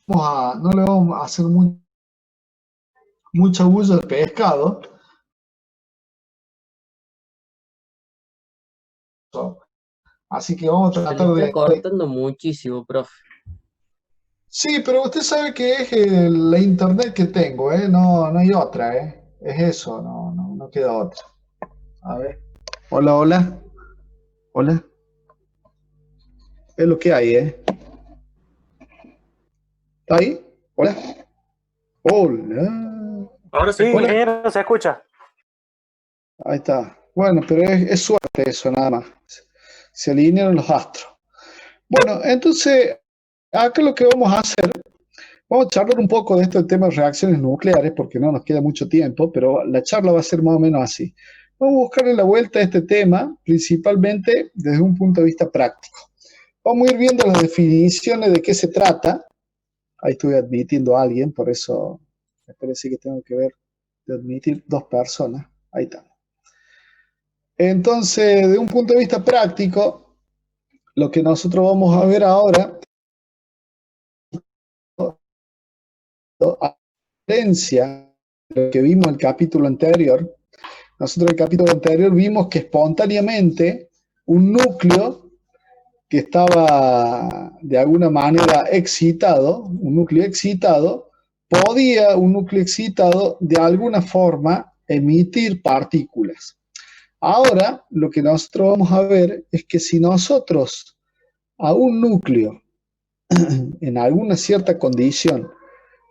no le vamos a hacer mucha bulla al pescado. Así que vamos a Se le tratar está de. cortando muchísimo, profe. Sí, pero usted sabe que es la internet que tengo, ¿eh? No, no hay otra, ¿eh? Es eso, no queda otra. A ver. Hola, hola. Hola. Es lo que hay, ¿eh? ¿Está ahí? Hola. Hola. Ahora sí, Hola. ingeniero, se escucha. Ahí está. Bueno, pero es suerte eso, nada más. Se alinearon los astros. Bueno, entonces, acá lo que vamos a hacer, vamos a charlar un poco de esto del tema de reacciones nucleares, porque no nos queda mucho tiempo, pero la charla va a ser más o menos así. Vamos a buscarle la vuelta a este tema, principalmente desde un punto de vista práctico. Vamos a ir viendo las definiciones de qué se trata. Ahí estoy admitiendo a alguien, por eso me parece que tengo que ver de admitir dos personas. Ahí está. Entonces, de un punto de vista práctico, lo que nosotros vamos a ver ahora, a diferencia de lo que vimos en el capítulo anterior, nosotros en el capítulo anterior vimos que espontáneamente un núcleo que estaba de alguna manera excitado, un núcleo excitado, podía un núcleo excitado de alguna forma emitir partículas. Ahora, lo que nosotros vamos a ver es que si nosotros a un núcleo en alguna cierta condición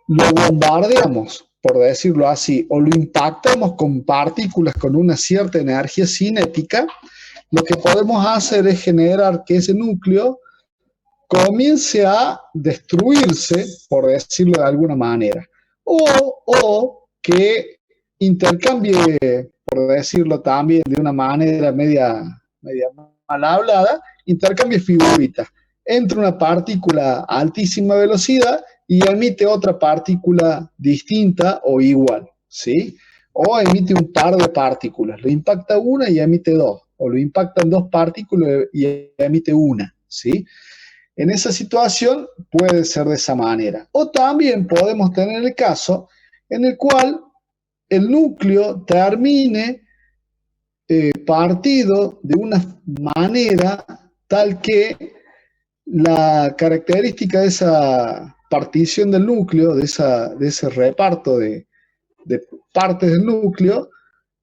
lo bombardeamos, por decirlo así, o lo impactamos con partículas con una cierta energía cinética, lo que podemos hacer es generar que ese núcleo comience a destruirse, por decirlo de alguna manera, o que intercambie, por decirlo también de una manera media mal hablada, intercambie figuritas. Entra una partícula a altísima velocidad y emite otra partícula distinta o igual, ¿sí? O emite un par de partículas, lo impacta una y emite dos, o lo impactan dos partículas y emite una, ¿sí? En esa situación puede ser de esa manera. O también podemos tener el caso en el cual el núcleo termine partido de una manera tal que la característica de esa partición del núcleo, de ese reparto de partes del núcleo,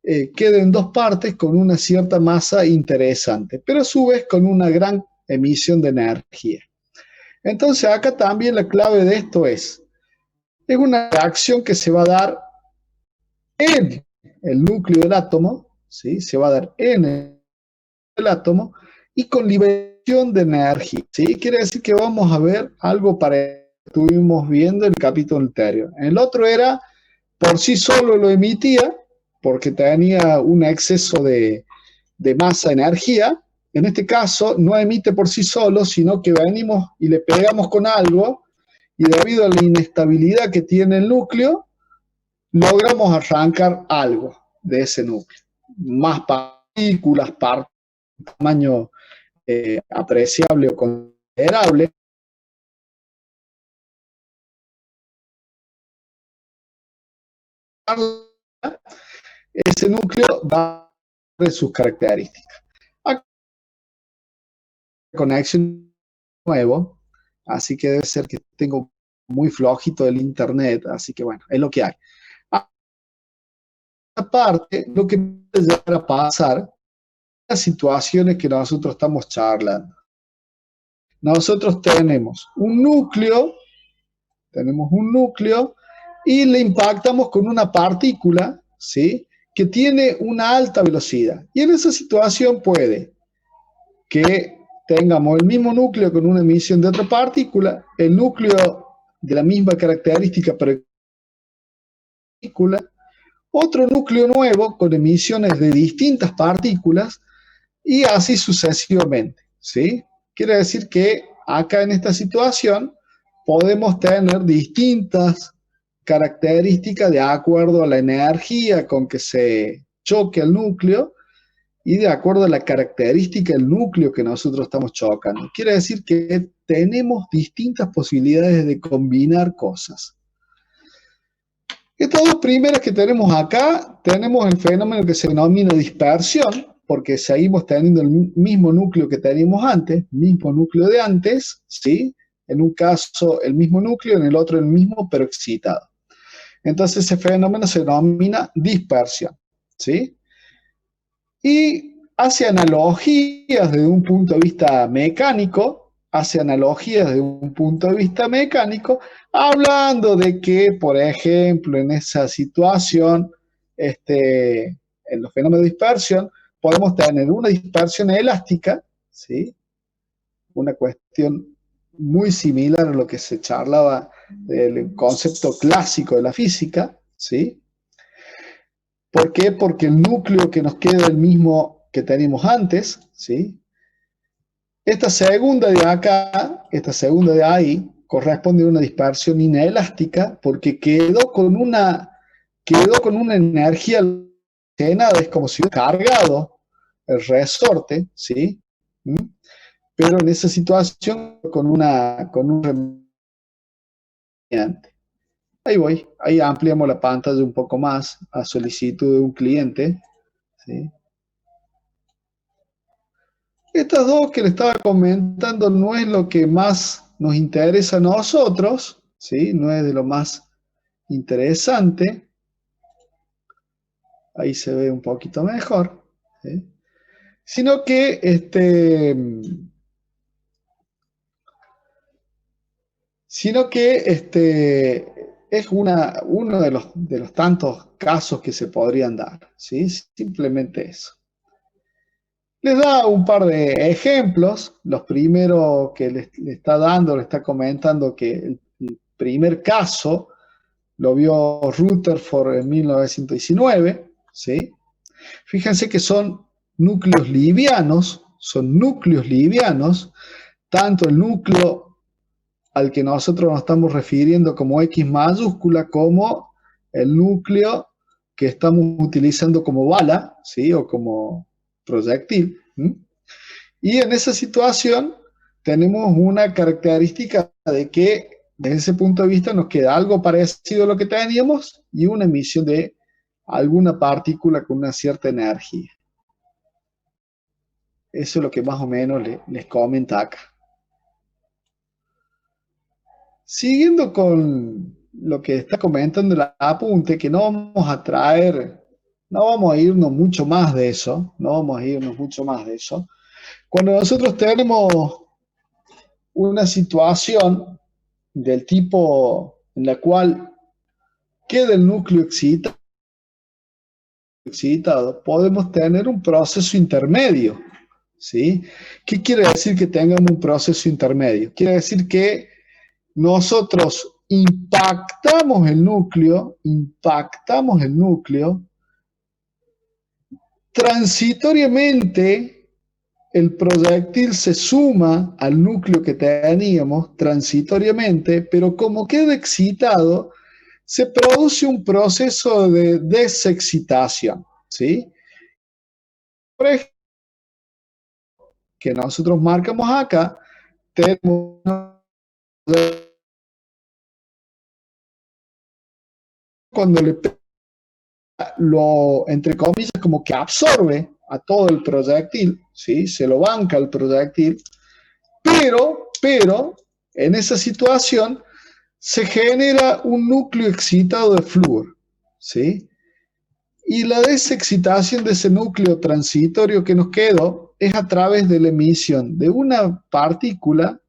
quede en dos partes con una cierta masa interesante, pero a su vez con una gran emisión de energía. Entonces acá también la clave de esto es una reacción que se va a dar en el núcleo del átomo, ¿sí? Se va a dar en el átomo y con liberación de energía, ¿sí? Quiere decir que vamos a ver algo para que estuvimos viendo en el capítulo anterior. El otro era, por sí solo lo emitía, porque tenía un exceso de masa, energía. En este caso, no emite por sí solo, sino que venimos y le pegamos con algo, y debido a la inestabilidad que tiene el núcleo, logramos arrancar algo de ese núcleo. Más partículas, tamaño apreciable o considerable. Ese núcleo va de sus características. Acá conexión nuevo, así que debe ser que tengo muy flojito el internet, así que bueno, es lo que hay. Aparte, lo que puede llegar a pasar, las situaciones que nosotros estamos charlando. Nosotros tenemos un núcleo y le impactamos con una partícula, ¿sí? Que tiene una alta velocidad. Y en esa situación puede que tengamos el mismo núcleo con una emisión de otra partícula, el núcleo de la misma característica pero partícula, otro núcleo nuevo con emisiones de distintas partículas y así sucesivamente, ¿sí? Quiere decir que acá en esta situación podemos tener distintas características de acuerdo a la energía con que se choque el núcleo y de acuerdo a la característica del núcleo que nosotros estamos chocando. Quiere decir que tenemos distintas posibilidades de combinar cosas. Estas dos primeras que tenemos acá, tenemos el fenómeno que se denomina dispersión, porque seguimos teniendo el mismo núcleo que teníamos antes, mismo núcleo de antes, ¿sí? En un caso el mismo núcleo, en el otro el mismo, pero excitado. Entonces ese fenómeno se denomina dispersión, ¿sí? Y hace analogías desde un punto de vista mecánico, hablando de que, por ejemplo, en esa situación, en los fenómenos de dispersión, podemos tener una dispersión elástica, ¿sí? Una cuestión muy similar a lo que se charlaba del concepto clásico de la física, ¿sí? ¿Por qué? Porque el núcleo que nos queda es el mismo que teníamos antes, ¿sí? Esta segunda de acá, esta segunda de ahí, corresponde a una dispersión inelástica porque quedó con una energía almacenada, es como si hubiera cargado el resorte, ¿sí? ¿Mm? Pero en esa situación con un remediante. Ahí voy, ahí ampliamos la pantalla un poco más a solicitud de un cliente, ¿sí? Estas dos que le estaba comentando no es lo que más nos interesa a nosotros, ¿sí? No es de lo más interesante. Ahí se ve un poquito mejor, ¿sí? Sino que es uno de los tantos casos que se podrían dar, ¿sí? Simplemente eso. Les da un par de ejemplos. Los primeros que le está dando, le está comentando que el primer caso lo vio Rutherford en 1919, ¿sí? Fíjense que son núcleos livianos, tanto el núcleo al que nosotros nos estamos refiriendo como X mayúscula, como el núcleo que estamos utilizando como bala, ¿sí? O como proyectil. Y en esa situación tenemos una característica de que desde ese punto de vista nos queda algo parecido a lo que teníamos y una emisión de alguna partícula con una cierta energía. Eso es lo que más o menos les comenta acá. Siguiendo con lo que está comentando el apunte, que no vamos a traer, no vamos a irnos mucho más de eso, Cuando nosotros tenemos una situación del tipo en la cual queda el núcleo excitado, podemos tener un proceso intermedio, ¿sí? ¿Qué quiere decir que tengamos un proceso intermedio? Quiere decir que nosotros impactamos el núcleo, transitoriamente el proyectil se suma al núcleo que teníamos transitoriamente, pero como queda excitado, se produce un proceso de desexcitación, ¿sí? Por ejemplo, que nosotros marcamos acá, tenemos cuando le lo, entre comillas, como que absorbe a todo el proyectil, ¿sí? Se lo banca el proyectil, pero en esa situación se genera un núcleo excitado de flúor, ¿sí? Y la desexcitación de ese núcleo transitorio que nos quedó es a través de la emisión de una partícula,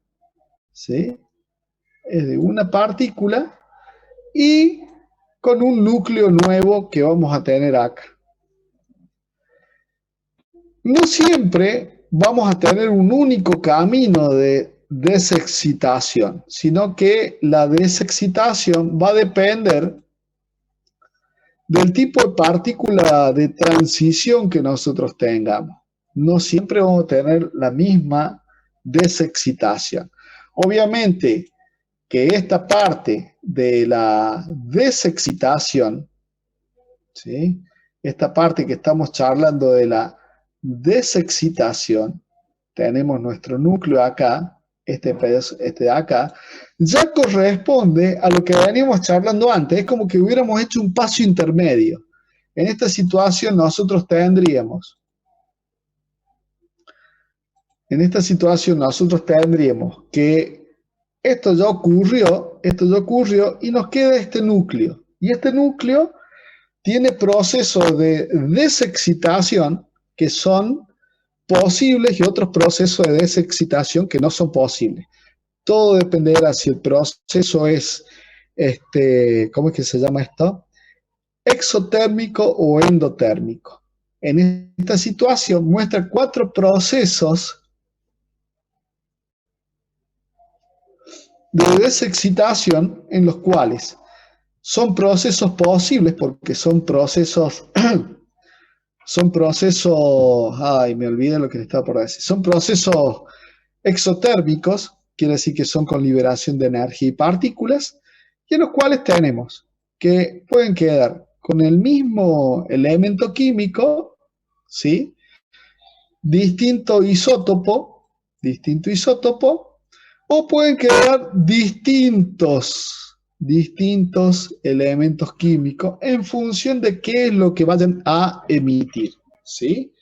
¿sí? Es de una partícula y con un núcleo nuevo que vamos a tener acá. No siempre vamos a tener un único camino de desexcitación, sino que la desexcitación va a depender del tipo de partícula de transición que nosotros tengamos. No siempre vamos a tener la misma desexcitación. Obviamente que esta parte de la desexcitación, ¿sí? Esta parte que estamos charlando de la desexcitación, tenemos nuestro núcleo acá, este de acá, ya corresponde a lo que veníamos charlando antes. Es como que hubiéramos hecho un paso intermedio. En esta situación nosotros tendríamos que esto ya ocurrió y nos queda este núcleo. Y este núcleo tiene procesos de desexcitación que son posibles y otros procesos de desexcitación que no son posibles. Todo dependerá si el proceso es, ¿cómo es que se llama esto? Exotérmico o endotérmico. En esta situación muestra 4 procesos de desexcitación en los cuales son procesos posibles porque son procesos, ay, me olvidé lo que le estaba por decir, son procesos exotérmicos, quiere decir que son con liberación de energía y partículas, y en los cuales tenemos que pueden quedar con el mismo elemento químico, ¿sí? distinto isótopo, o pueden quedar distintos elementos químicos en función de qué es lo que vayan a emitir, ¿sí?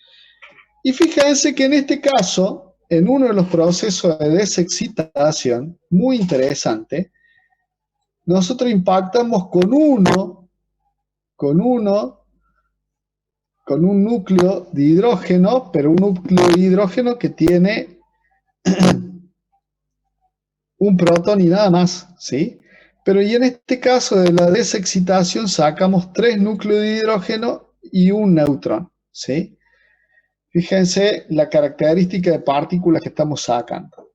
Y fíjense que en este caso, en uno de los procesos de desexcitación, muy interesante, nosotros impactamos con un núcleo de hidrógeno, pero un núcleo de hidrógeno que tiene un protón y nada más, ¿sí? Pero y en este caso de la desexcitación sacamos 3 núcleos de hidrógeno y un neutrón, ¿sí? Fíjense la característica de partículas que estamos sacando.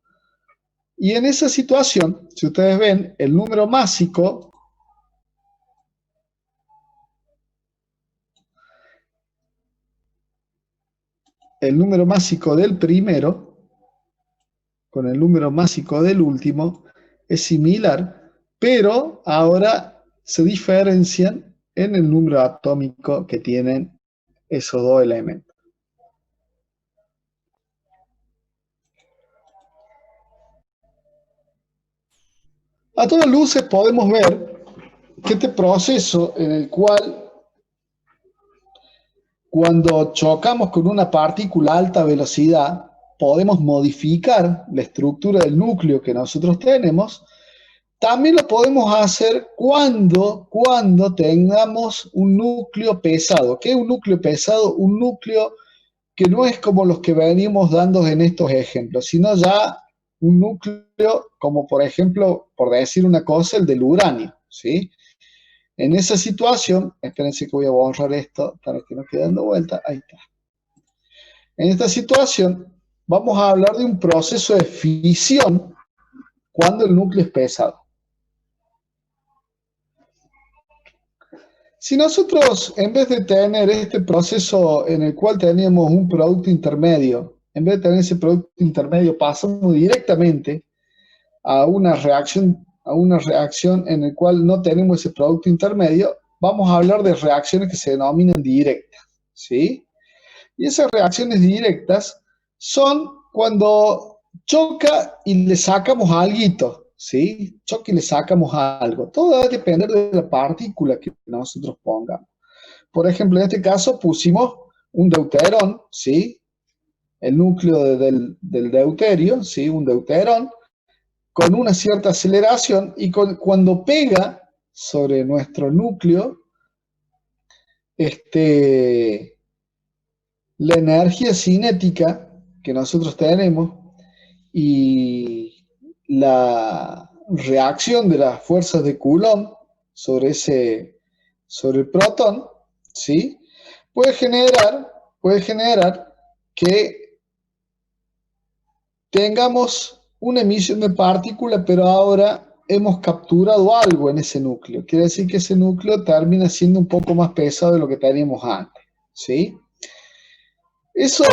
Y en esa situación, si ustedes ven, el número másico del primero con el número másico del último es similar, pero ahora se diferencian en el número atómico que tienen esos dos elementos. A todas luces podemos ver que este proceso en el cual cuando chocamos con una partícula a alta velocidad podemos modificar la estructura del núcleo que nosotros tenemos, también lo podemos hacer cuando tengamos un núcleo pesado. ¿Qué es un núcleo pesado? Un núcleo que no es como los que venimos dando en estos ejemplos, sino ya un núcleo como por ejemplo, por decir una cosa, el del uranio, ¿sí? En esa situación, espérense que voy a borrar esto para que no quede dando vuelta, ahí está. En esta situación vamos a hablar de un proceso de fisión cuando el núcleo es pesado. Si nosotros, en vez de tener este proceso en el cual teníamos un producto intermedio, en vez de tener ese producto intermedio, pasamos directamente a una reacción en la cual no tenemos ese producto intermedio, vamos a hablar de reacciones que se denominan directas, ¿sí? Y esas reacciones directas son cuando choca y le sacamos algo, ¿sí? Choca y le sacamos algo. Todo va a depender de la partícula que nosotros pongamos. Por ejemplo, en este caso pusimos un deuterón, ¿sí? El núcleo del deuterio, ¿sí? Un deuterón, con una cierta aceleración y cuando pega sobre nuestro núcleo, la energía cinética que nosotros tenemos y la reacción de las fuerzas de Coulomb sobre el protón, ¿sí? puede generar que tengamos una emisión de partículas, pero ahora hemos capturado algo en ese núcleo. Quiere decir que ese núcleo termina siendo un poco más pesado de lo que teníamos antes, ¿sí? Eso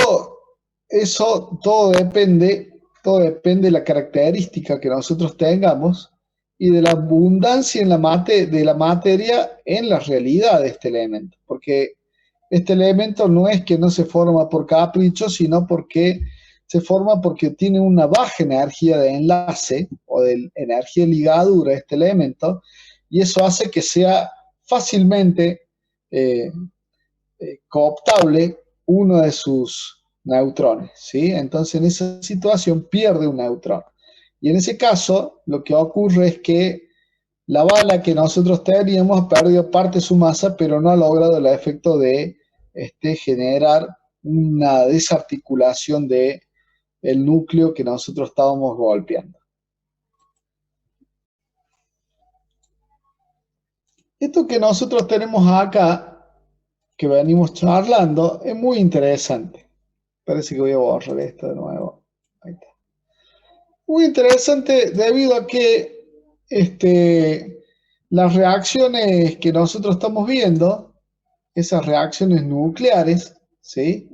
todo depende de la característica que nosotros tengamos y de la abundancia de la materia en la realidad de este elemento. Porque este elemento no es que no se forma por capricho, sino porque se forma porque tiene una baja energía de enlace o de energía de ligadura este elemento, y eso hace que sea fácilmente eh, cooptable uno de sus neutrones, ¿sí? Entonces en esa situación pierde un neutrón. Y en ese caso lo que ocurre es que la bala que nosotros teníamos ha perdido parte de su masa, pero no ha logrado el efecto de generar una desarticulación del núcleo que nosotros estábamos golpeando. Esto que nosotros tenemos acá, que venimos charlando, es muy interesante. Parece que voy a borrar esto de nuevo. Ahí está. Muy interesante debido a que las reacciones que nosotros estamos viendo, esas reacciones nucleares, ¿sí?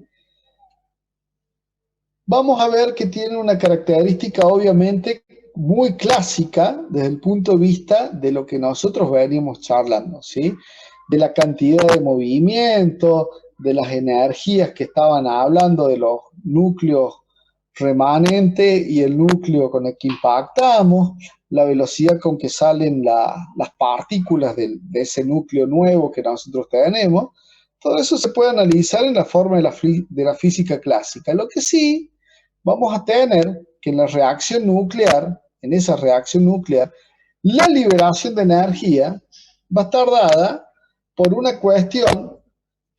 Vamos a ver que tienen una característica obviamente muy clásica desde el punto de vista de lo que nosotros veníamos charlando, ¿sí? De la cantidad de movimiento, de las energías que estaban hablando, de los núcleos remanentes y el núcleo con el que impactamos, la velocidad con que salen las partículas de ese núcleo nuevo que nosotros tenemos. Todo eso se puede analizar en la forma de la física clásica. Lo que sí vamos a tener que en la reacción nuclear, en esa reacción nuclear, la liberación de energía va a estar dada por una cuestión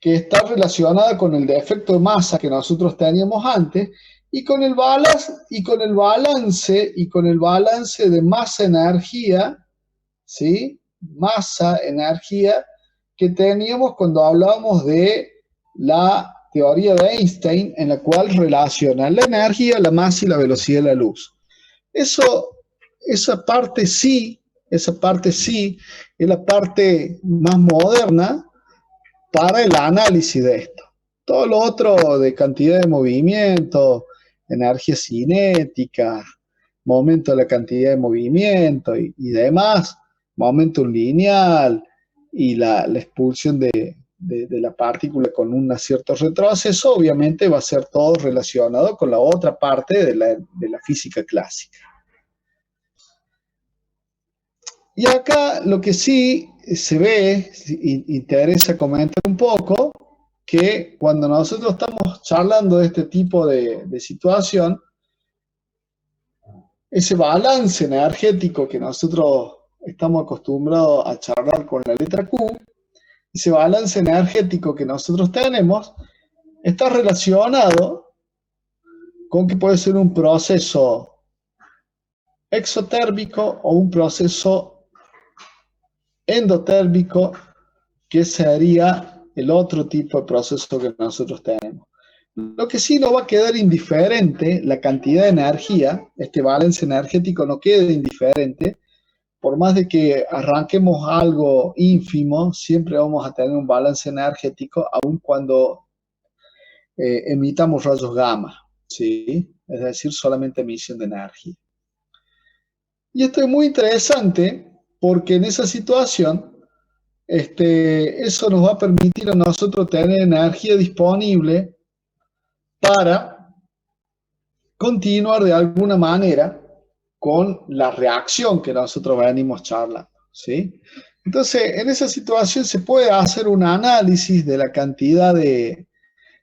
que está relacionada con el defecto de masa que nosotros teníamos antes y con el balance de masa-energía, ¿sí? Masa-energía que teníamos cuando hablábamos de la teoría de Einstein, en la cual relaciona la energía, la masa y la velocidad de la luz. Esa parte sí es la parte más moderna para el análisis de esto. Todo lo otro de cantidad de movimiento, energía cinética, momento de la cantidad de movimiento y demás, momento lineal y la expulsión de la partícula con un cierto retroceso, obviamente va a ser todo relacionado con la otra parte de la física clásica. Y acá lo que sí se ve, interesa comentar un poco, que cuando nosotros estamos charlando de este tipo de situación, ese balance energético que nosotros estamos acostumbrados a charlar con la letra Q, ese balance energético que nosotros tenemos, está relacionado con que puede ser un proceso exotérmico o un proceso endotérmico, que sería el otro tipo de proceso que nosotros tenemos. Lo que sí no va a quedar indiferente, la cantidad de energía, este balance energético no queda indiferente, por más de que arranquemos algo ínfimo, siempre vamos a tener un balance energético, aun cuando emitamos rayos gamma, ¿sí? Es decir, solamente emisión de energía. Y esto es muy interesante porque en esa situación, eso nos va a permitir a nosotros tener energía disponible para continuar de alguna manera con la reacción que nosotros venimos charlando, ¿sí? Entonces, en esa situación se puede hacer un análisis de la cantidad de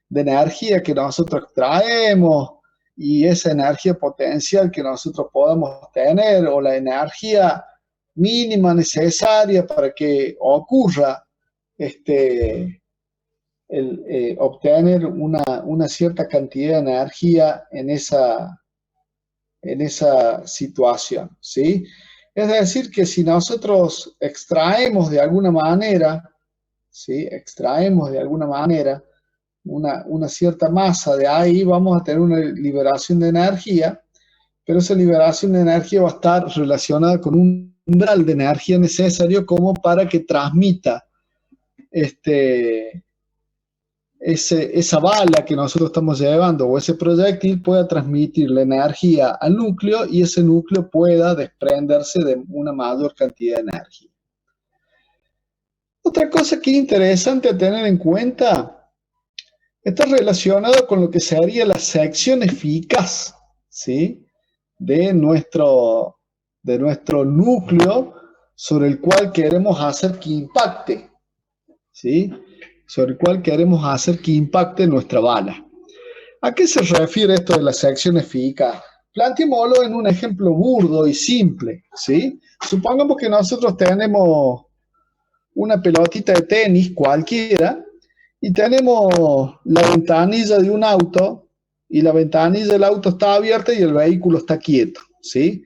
energía que nosotros extraemos y esa energía potencial que nosotros podemos tener o la energía mínima necesaria para que ocurra obtener una cierta cantidad de energía en esa situación, ¿sí? Es decir, que si nosotros extraemos de alguna manera, ¿sí? Extraemos de alguna manera una cierta masa de ahí, vamos a tener una liberación de energía, pero esa liberación de energía va a estar relacionada con un umbral de energía necesario como para que transmita esa bala que nosotros estamos llevando o ese proyectil pueda transmitir la energía al núcleo y ese núcleo pueda desprenderse de una mayor cantidad de energía. Otra cosa que es interesante a tener en cuenta está relacionado con lo que sería la sección eficaz, ¿sí? de nuestro núcleo sobre el cual queremos hacer que impacte, ¿sí? Sobre el cual queremos hacer que impacte nuestra bala. ¿A qué se refiere esto de la sección eficaz? Planteémoslo en un ejemplo burdo y simple, ¿sí? Supongamos que nosotros tenemos una pelotita de tenis cualquiera y tenemos la ventanilla de un auto y la ventanilla del auto está abierta y el vehículo está quieto, ¿sí?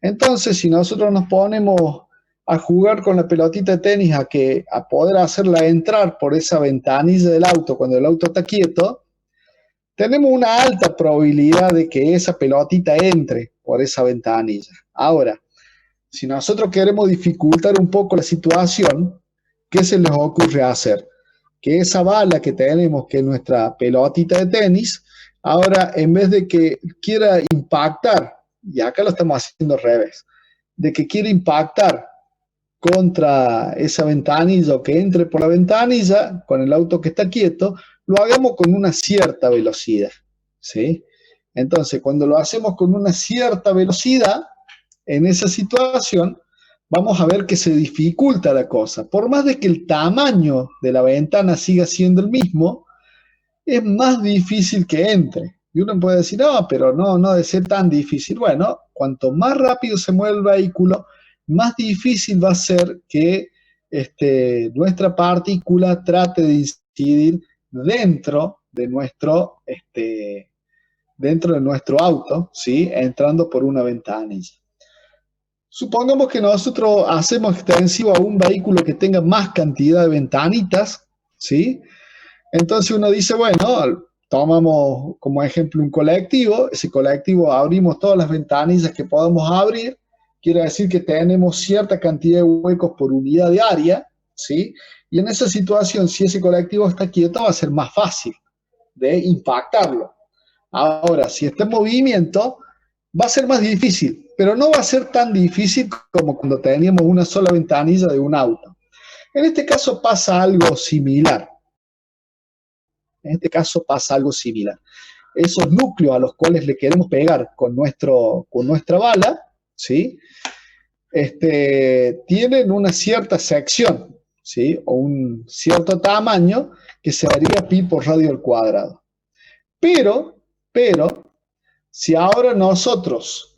Entonces, si nosotros nos ponemos a jugar con la pelotita de tenis a poder hacerla entrar por esa ventanilla del auto cuando el auto está quieto, tenemos una alta probabilidad de que esa pelotita entre por esa ventanilla. Ahora, si nosotros queremos dificultar un poco la situación, ¿qué se les ocurre hacer? Que esa bala que tenemos, que es nuestra pelotita de tenis, ahora en vez de que quiera impactar, y acá lo estamos haciendo al revés, de que quiera impactar contra esa ventanilla o que entre por la ventanilla con el auto que está quieto, lo hagamos con una cierta velocidad, ¿sí? Entonces, cuando lo hacemos con una cierta velocidad, en esa situación, vamos a ver que se dificulta la cosa. Por más de que el tamaño de la ventana siga siendo el mismo, es más difícil que entre. Y uno puede decir, no, pero no debe ser tan difícil. Bueno, cuanto más rápido se mueve el vehículo, más difícil va a ser que nuestra partícula trate de incidir dentro de nuestro auto, ¿sí? Entrando por una ventanilla. Supongamos que nosotros hacemos extensivo a un vehículo que tenga más cantidad de ventanitas, ¿sí? Entonces uno dice, bueno, tomamos como ejemplo un colectivo, ese colectivo abrimos todas las ventanillas que podamos abrir, quiere decir que tenemos cierta cantidad de huecos por unidad de área, ¿sí? Y en esa situación, si ese colectivo está quieto, va a ser más fácil de impactarlo. Ahora, si está en movimiento, va a ser más difícil, pero no va a ser tan difícil como cuando teníamos una sola ventanilla de un auto. En este caso pasa algo similar. Esos núcleos a los cuales le queremos pegar con nuestra bala, ¿sí? Tienen una cierta sección, ¿sí? O un cierto tamaño que sería pi por radio al cuadrado. Pero, si ahora nosotros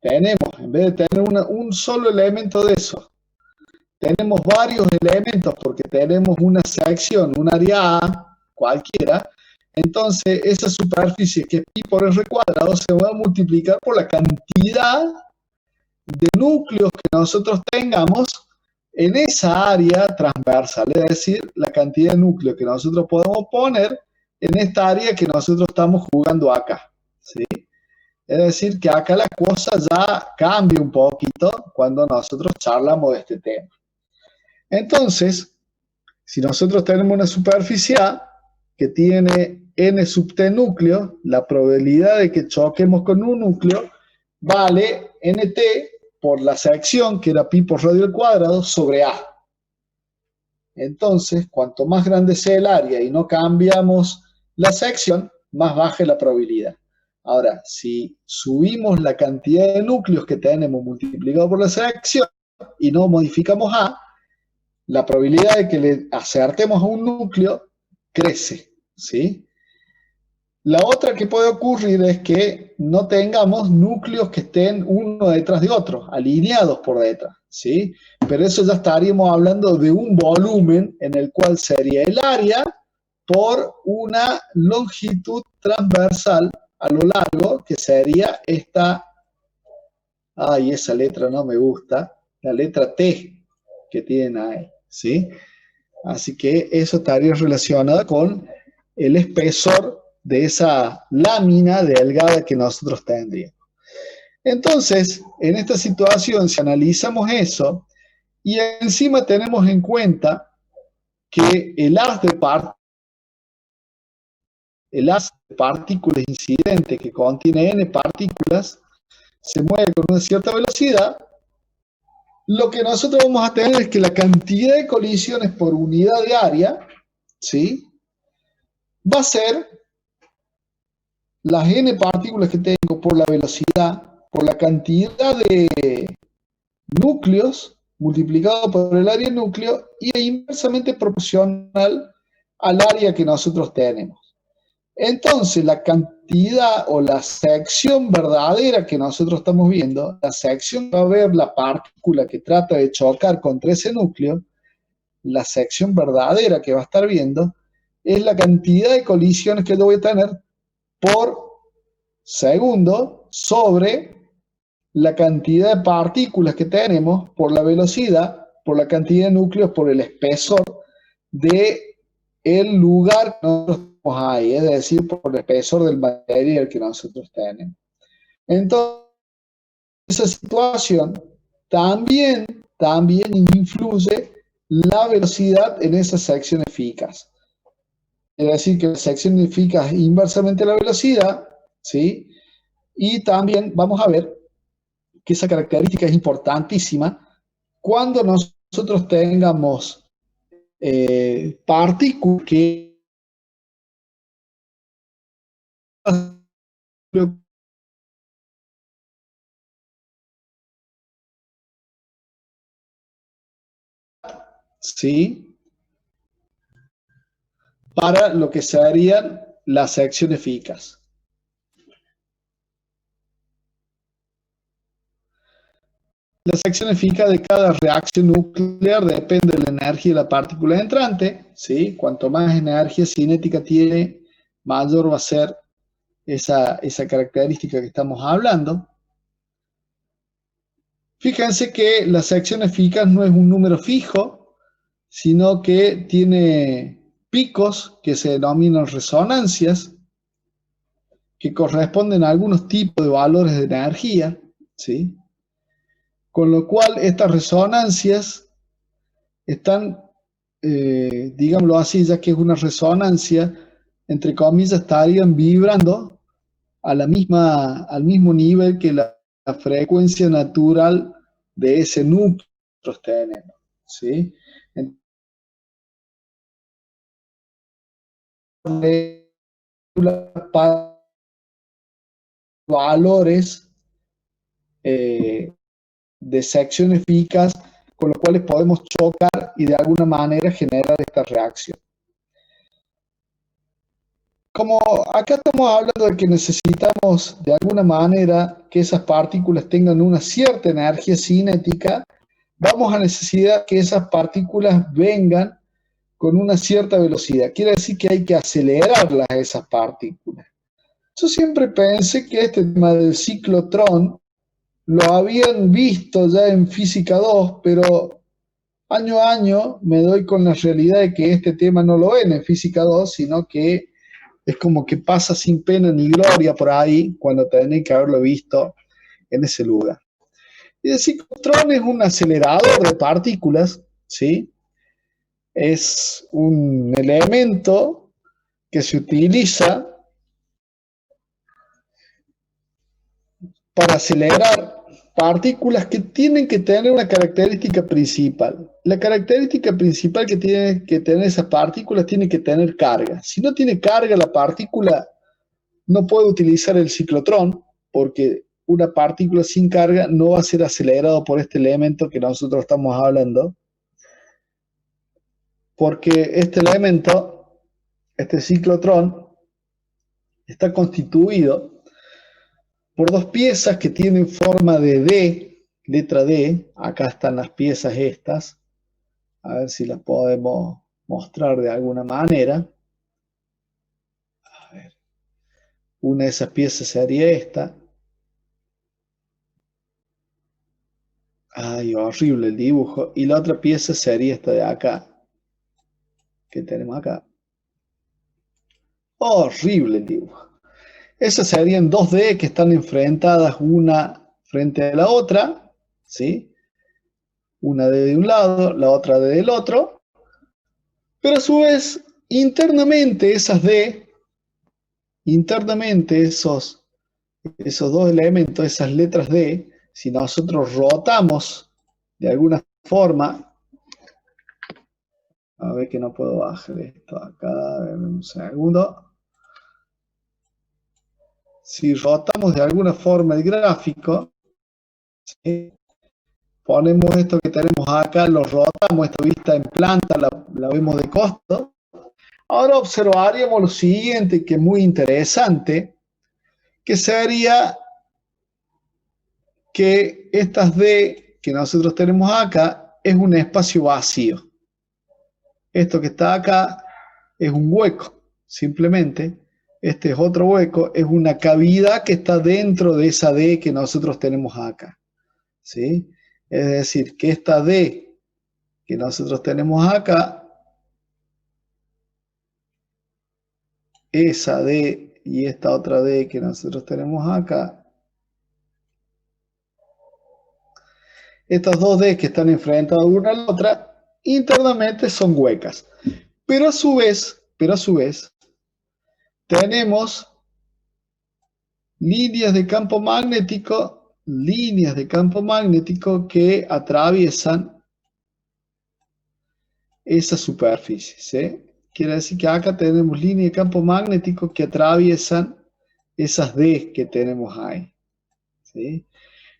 tenemos, en vez de tener un solo elemento de eso, tenemos varios elementos porque tenemos una sección, un área A, cualquiera, entonces esa superficie que es pi por r cuadrado se va a multiplicar por la cantidad de núcleos que nosotros tengamos en esa área transversal, es decir, la cantidad de núcleos que nosotros podemos poner en esta área que nosotros estamos jugando acá, ¿sí? Es decir, que acá la cosa ya cambia un poquito cuando nosotros charlamos de este tema. Entonces, si nosotros tenemos una superficie A que tiene n sub t núcleos, la probabilidad de que choquemos con un núcleo vale nt por la sección, que era pi por radio al cuadrado, sobre A. Entonces, cuanto más grande sea el área y no cambiamos la sección, más baja es la probabilidad. Ahora, si subimos la cantidad de núcleos que tenemos multiplicado por la sección y no modificamos A, la probabilidad de que le acertemos a un núcleo crece, ¿sí? La otra que puede ocurrir es que no tengamos núcleos que estén uno detrás de otro, alineados por detrás, ¿sí? Pero eso ya estaríamos hablando de un volumen en el cual sería el área por una longitud transversal a lo largo, que sería esta, ay, esa letra no me gusta, la letra T que tienen ahí, ¿sí? Así que eso estaría relacionado con el espesor de esa lámina delgada que nosotros tendríamos. Entonces, en esta situación, si analizamos eso, y encima tenemos en cuenta que el haz de partículas incidente que contiene n partículas se mueve con una cierta velocidad, lo que nosotros vamos a tener es que la cantidad de colisiones por unidad de área, ¿sí?, va a ser las n partículas que tengo por la velocidad, por la cantidad de núcleos multiplicado por el área del núcleo y es inversamente proporcional al área que nosotros tenemos. Entonces, la cantidad o la sección verdadera que nosotros estamos viendo, la sección que va a ver la partícula que trata de chocar contra ese núcleo, la sección verdadera que va a estar viendo, es la cantidad de colisiones que yo voy a tener por segundo sobre la cantidad de partículas que tenemos por la velocidad, por la cantidad de núcleos, por el espesor de el lugar que nosotros tenemos ahí, es decir, por el espesor del material que nosotros tenemos. Entonces, esa situación también influye la velocidad en esa sección eficaz. Es decir, que la sección eficaz inversamente la velocidad, ¿sí? Y también vamos a ver que esa característica es importantísima cuando nosotros tengamos partículas que ¿sí? Para lo que serían la sección eficaz. La sección eficaz de cada reacción nuclear depende de la energía de la partícula entrante, ¿sí? Cuanto más energía cinética tiene, mayor va a ser esa característica que estamos hablando. Fíjense que la sección eficaz no es un número fijo, sino que tiene picos que se denominan resonancias, que corresponden a algunos tipos de valores de energía, ¿sí? Con lo cual estas resonancias están, digámoslo así, ya que es una resonancia, entre comillas, estarían vibrando a al mismo nivel que la frecuencia natural de ese núcleo que nosotros tenemos, ¿sí? Entonces, valores de sección eficaz con los cuales podemos chocar y de alguna manera generar esta reacción. Como acá estamos hablando de que necesitamos de alguna manera que esas partículas tengan una cierta energía cinética, vamos a necesitar que esas partículas vengan con una cierta velocidad. Quiere decir que hay que acelerarlas a esas partículas. Yo siempre pensé que este tema del ciclotrón lo habían visto ya en Física 2, pero año a año me doy con la realidad de que este tema no lo ven en Física 2, sino que es como que pasa sin pena ni gloria por ahí cuando tenés que haberlo visto en ese lugar. Y el ciclotrón es un acelerador de partículas, ¿sí? Es un elemento que se utiliza para acelerar partículas que tienen que tener una característica principal. La característica principal que tiene que tener esas partículas tiene que tener carga. Si no tiene carga la partícula, no puede utilizar el ciclotrón, porque una partícula sin carga no va a ser acelerado por este elemento que nosotros estamos hablando, porque este elemento, este ciclotrón, está constituido por dos piezas que tienen forma de D, letra D. Acá están las piezas estas, a ver si las podemos mostrar de alguna manera. A ver. Una de esas piezas sería esta. Ay, horrible el dibujo. Y la otra pieza sería esta de acá, que tenemos acá. Horrible el dibujo. Esas serían 2D que están enfrentadas una frente a la otra, ¿sí? Una D de un lado, la otra D del otro. Pero a su vez, internamente esas D, internamente esos dos elementos, esas letras D, si nosotros rotamos de alguna forma A ver que no puedo bajar esto acá, a ver, un segundo. Si rotamos de alguna forma el gráfico, ¿sí? Ponemos esto que tenemos acá, lo rotamos, esta vista en planta, la vemos de costo. Ahora observaríamos lo siguiente, que es muy interesante, que sería que estas D que nosotros tenemos acá es un espacio vacío. Esto que está acá es un hueco, simplemente. Este es otro hueco, es una cavidad que está dentro de esa D que nosotros tenemos acá, ¿sí? Es decir, que esta D que nosotros tenemos acá, esa D y esta otra D que nosotros tenemos acá, estas dos D que están enfrentadas una a la otra, internamente son huecas. Pero a su vez, tenemos líneas de campo magnético que atraviesan esa superficie, ¿sí? Quiere decir que acá tenemos líneas de campo magnético que atraviesan esas D que tenemos ahí, ¿sí?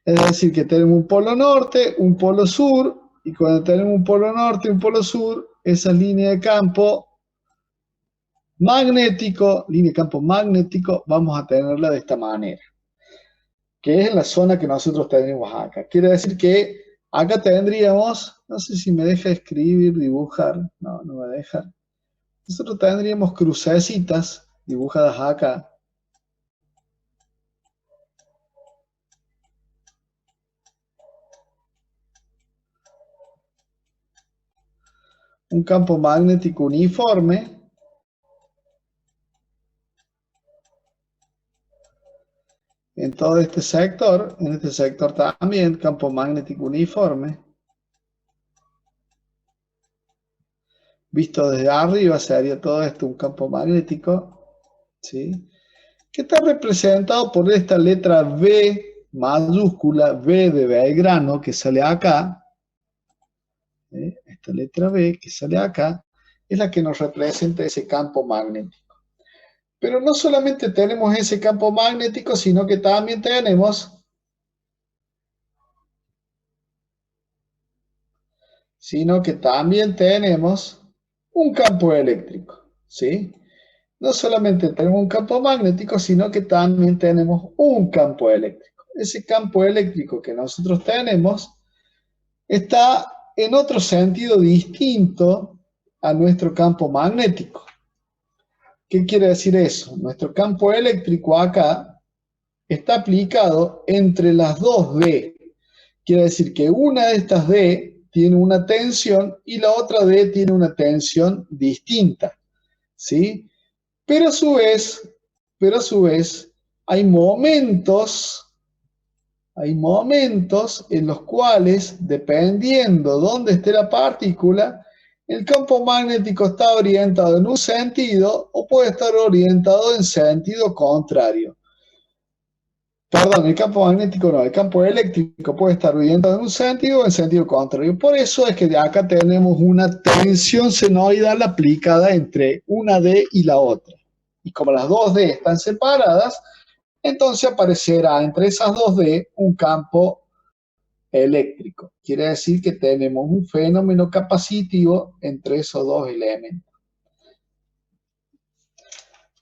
Es decir, que tenemos un polo norte, un polo sur, y cuando tenemos un polo norte y un polo sur, esa línea de campo magnético, línea de campo magnético, vamos a tenerla de esta manera, que es la zona que nosotros tenemos acá. Quiere decir que acá tendríamos, no sé si me deja escribir, dibujar, no, no me deja. Nosotros tendríamos crucecitas dibujadas acá. Un campo magnético uniforme. En todo este sector, en este sector también, campo magnético uniforme. Visto desde arriba sería todo esto un campo magnético, ¿sí? Que está representado por esta letra V mayúscula, V de Belgrano, que sale acá. ¿Sí? Esta letra V que sale acá es la que nos representa ese campo magnético. Pero no solamente tenemos ese campo magnético, sino que también tenemos un campo eléctrico, ¿sí? No solamente tenemos un campo magnético, sino que también tenemos un campo eléctrico. Ese campo eléctrico que nosotros tenemos está en otro sentido distinto a nuestro campo magnético. ¿Qué quiere decir eso? Nuestro campo eléctrico acá está aplicado entre las dos D. Quiere decir que una de estas D tiene una tensión y la otra D tiene una tensión distinta, ¿sí? Pero a su vez, hay momentos en los cuales, dependiendo dónde esté la partícula, el campo magnético está orientado en un sentido o puede estar orientado en sentido contrario. Perdón, el campo magnético no, el campo eléctrico puede estar orientado en un sentido o en sentido contrario. Por eso es que de acá tenemos una tensión senoidal aplicada entre una D y la otra. Y como las dos D están separadas, entonces aparecerá entre esas dos D un campo eléctrico. Quiere decir que tenemos un fenómeno capacitivo entre esos dos elementos.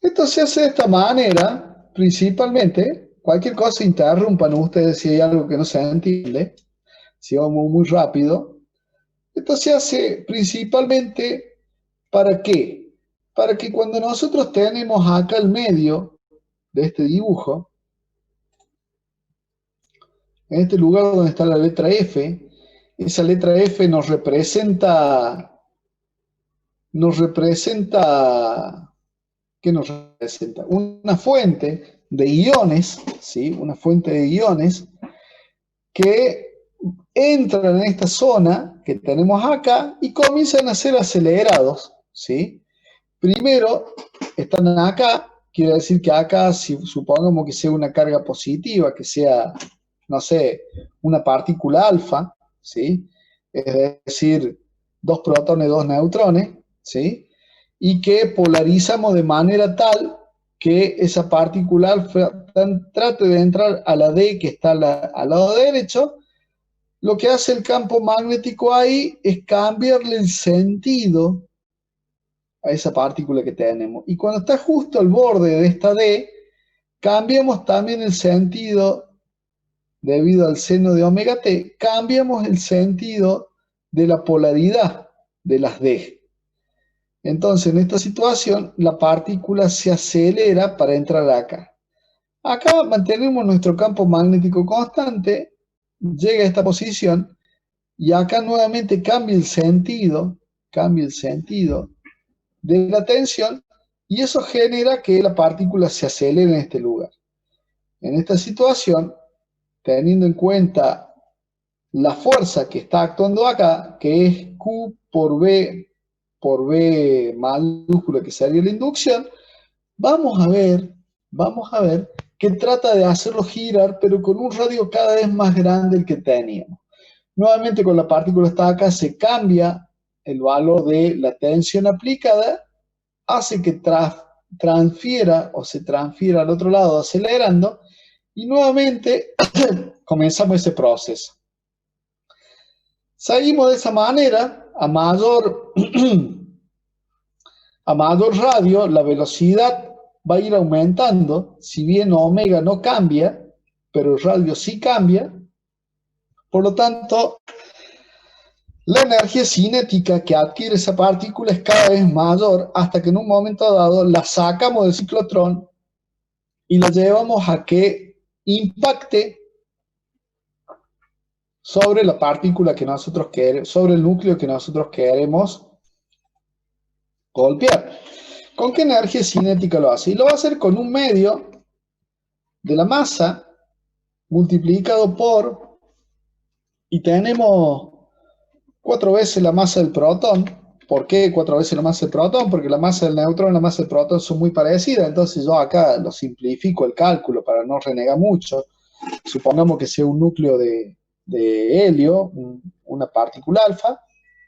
Esto se hace de esta manera, principalmente, cualquier cosa interrumpan ustedes si hay algo que no se entiende, si vamos muy rápido. Esto se hace principalmente, ¿para qué? Para que cuando nosotros tenemos acá el medio de este dibujo, en este lugar donde está la letra F, esa letra F ¿qué nos representa? Una fuente de iones, ¿sí? Una fuente de iones que entran en esta zona que tenemos acá y comienzan a ser acelerados, ¿sí? Primero están acá, quiere decir que acá, si supongamos que sea una carga positiva, que sea, no sé, una partícula alfa, ¿sí? Es decir, dos protones, dos neutrones, ¿sí? Y que polarizamos de manera tal que esa partícula alfa trate de entrar a la D que está al lado derecho. Lo que hace el campo magnético ahí es cambiarle el sentido a esa partícula que tenemos. Y cuando está justo al borde de esta D, cambiamos también el sentido, debido al seno de omega t, cambiamos el sentido de la polaridad de las D. Entonces, en esta situación, la partícula se acelera para entrar acá. Acá mantenemos nuestro campo magnético constante, llega a esta posición, y acá nuevamente cambia el sentido de la tensión, y eso genera que la partícula se acelere en este lugar. En esta situación, teniendo en cuenta la fuerza que está actuando acá, que es Q por B mayúscula, que sería la inducción, vamos a ver que trata de hacerlo girar, pero con un radio cada vez más grande del que teníamos. Nuevamente, con la partícula está acá, se cambia el valor de la tensión aplicada, hace que se transfiera al otro lado acelerando, y nuevamente comenzamos ese proceso. Seguimos de esa manera, a mayor radio, la velocidad va a ir aumentando, si bien omega no cambia, pero el radio sí cambia. Por lo tanto, la energía cinética que adquiere esa partícula es cada vez mayor, hasta que en un momento dado la sacamos del ciclotrón y la llevamos a que impacte sobre la partícula que nosotros queremos, sobre el núcleo que nosotros queremos golpear. ¿Con qué energía cinética lo hace? Y lo va a hacer con un medio de la masa multiplicado por, y tenemos 4 veces la masa del protón. ¿Por qué 4 veces la masa del protón? Porque la masa del neutrón y la masa del protón son muy parecidas, entonces yo acá lo simplifico el cálculo para no renegar mucho. Supongamos que sea un núcleo de helio, una partícula alfa,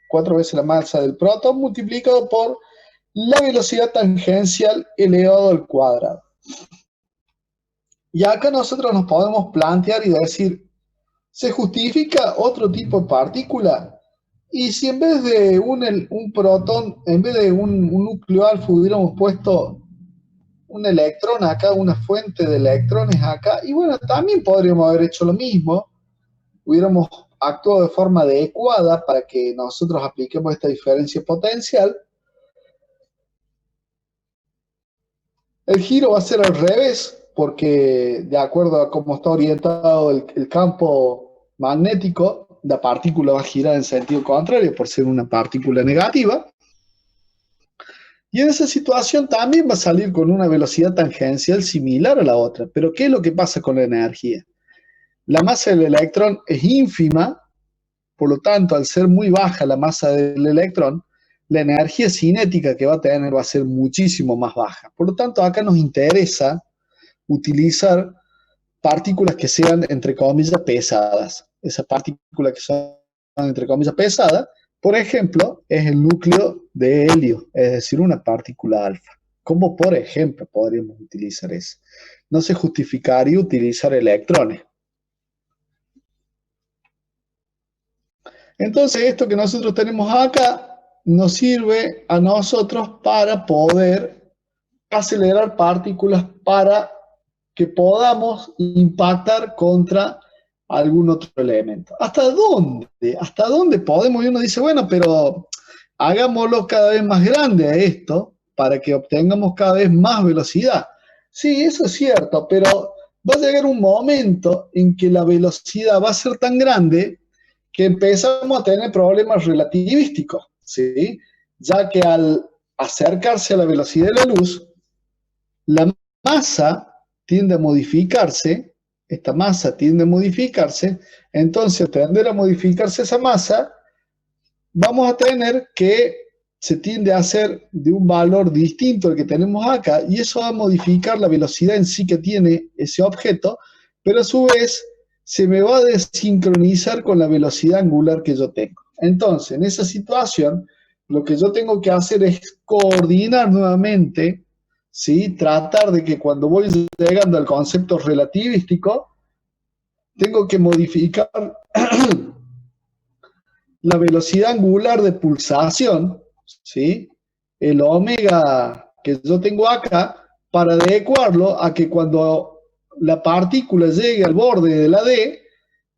4 veces la masa del protón multiplicado por la velocidad tangencial elevado al cuadrado. Y acá nosotros nos podemos plantear y decir, ¿se justifica otro tipo de partícula? Y si en vez de un protón, en vez de un núcleo alfa hubiéramos puesto un electrón acá, una fuente de electrones acá, y bueno, también podríamos haber hecho lo mismo, hubiéramos actuado de forma adecuada para que nosotros apliquemos esta diferencia potencial. El giro va a ser al revés, porque de acuerdo a cómo está orientado el campo magnético, la partícula va a girar en sentido contrario por ser una partícula negativa. Y en esa situación también va a salir con una velocidad tangencial similar a la otra. Pero ¿qué es lo que pasa con la energía? La masa del electrón es ínfima, por lo tanto, al ser muy baja la masa del electrón, la energía cinética que va a tener va a ser muchísimo más baja. Por lo tanto, acá nos interesa utilizar partículas que sean, entre comillas, pesadas. Esas partículas que son, entre comillas, pesadas, por ejemplo, es el núcleo de helio, es decir, una partícula alfa. ¿Cómo, por ejemplo, podríamos utilizar eso? No se justificaría utilizar electrones. Entonces, esto que nosotros tenemos acá nos sirve a nosotros para poder acelerar partículas para que podamos impactar contra algún otro elemento. ¿Hasta dónde? ¿Hasta dónde podemos? Y uno dice, bueno, pero hagámoslo cada vez más grande a esto para que obtengamos cada vez más velocidad. Sí, eso es cierto, pero va a llegar un momento en que la velocidad va a ser tan grande que empezamos a tener problemas relativísticos, ¿sí? Ya que al acercarse a la velocidad de la luz, la masa tiende a modificarse, esta masa tiende a modificarse, entonces al tender a modificarse esa masa, vamos a tener que se tiende a hacer de un valor distinto al que tenemos acá, y eso va a modificar la velocidad en sí que tiene ese objeto, pero a su vez se me va a desincronizar con la velocidad angular que yo tengo. Entonces, en esa situación, lo que yo tengo que hacer es coordinar nuevamente, ¿sí? Tratar de que cuando voy llegando al concepto relativístico, tengo que modificar la velocidad angular de pulsación, ¿sí? El omega que yo tengo acá, para adecuarlo a que cuando la partícula llegue al borde de la D,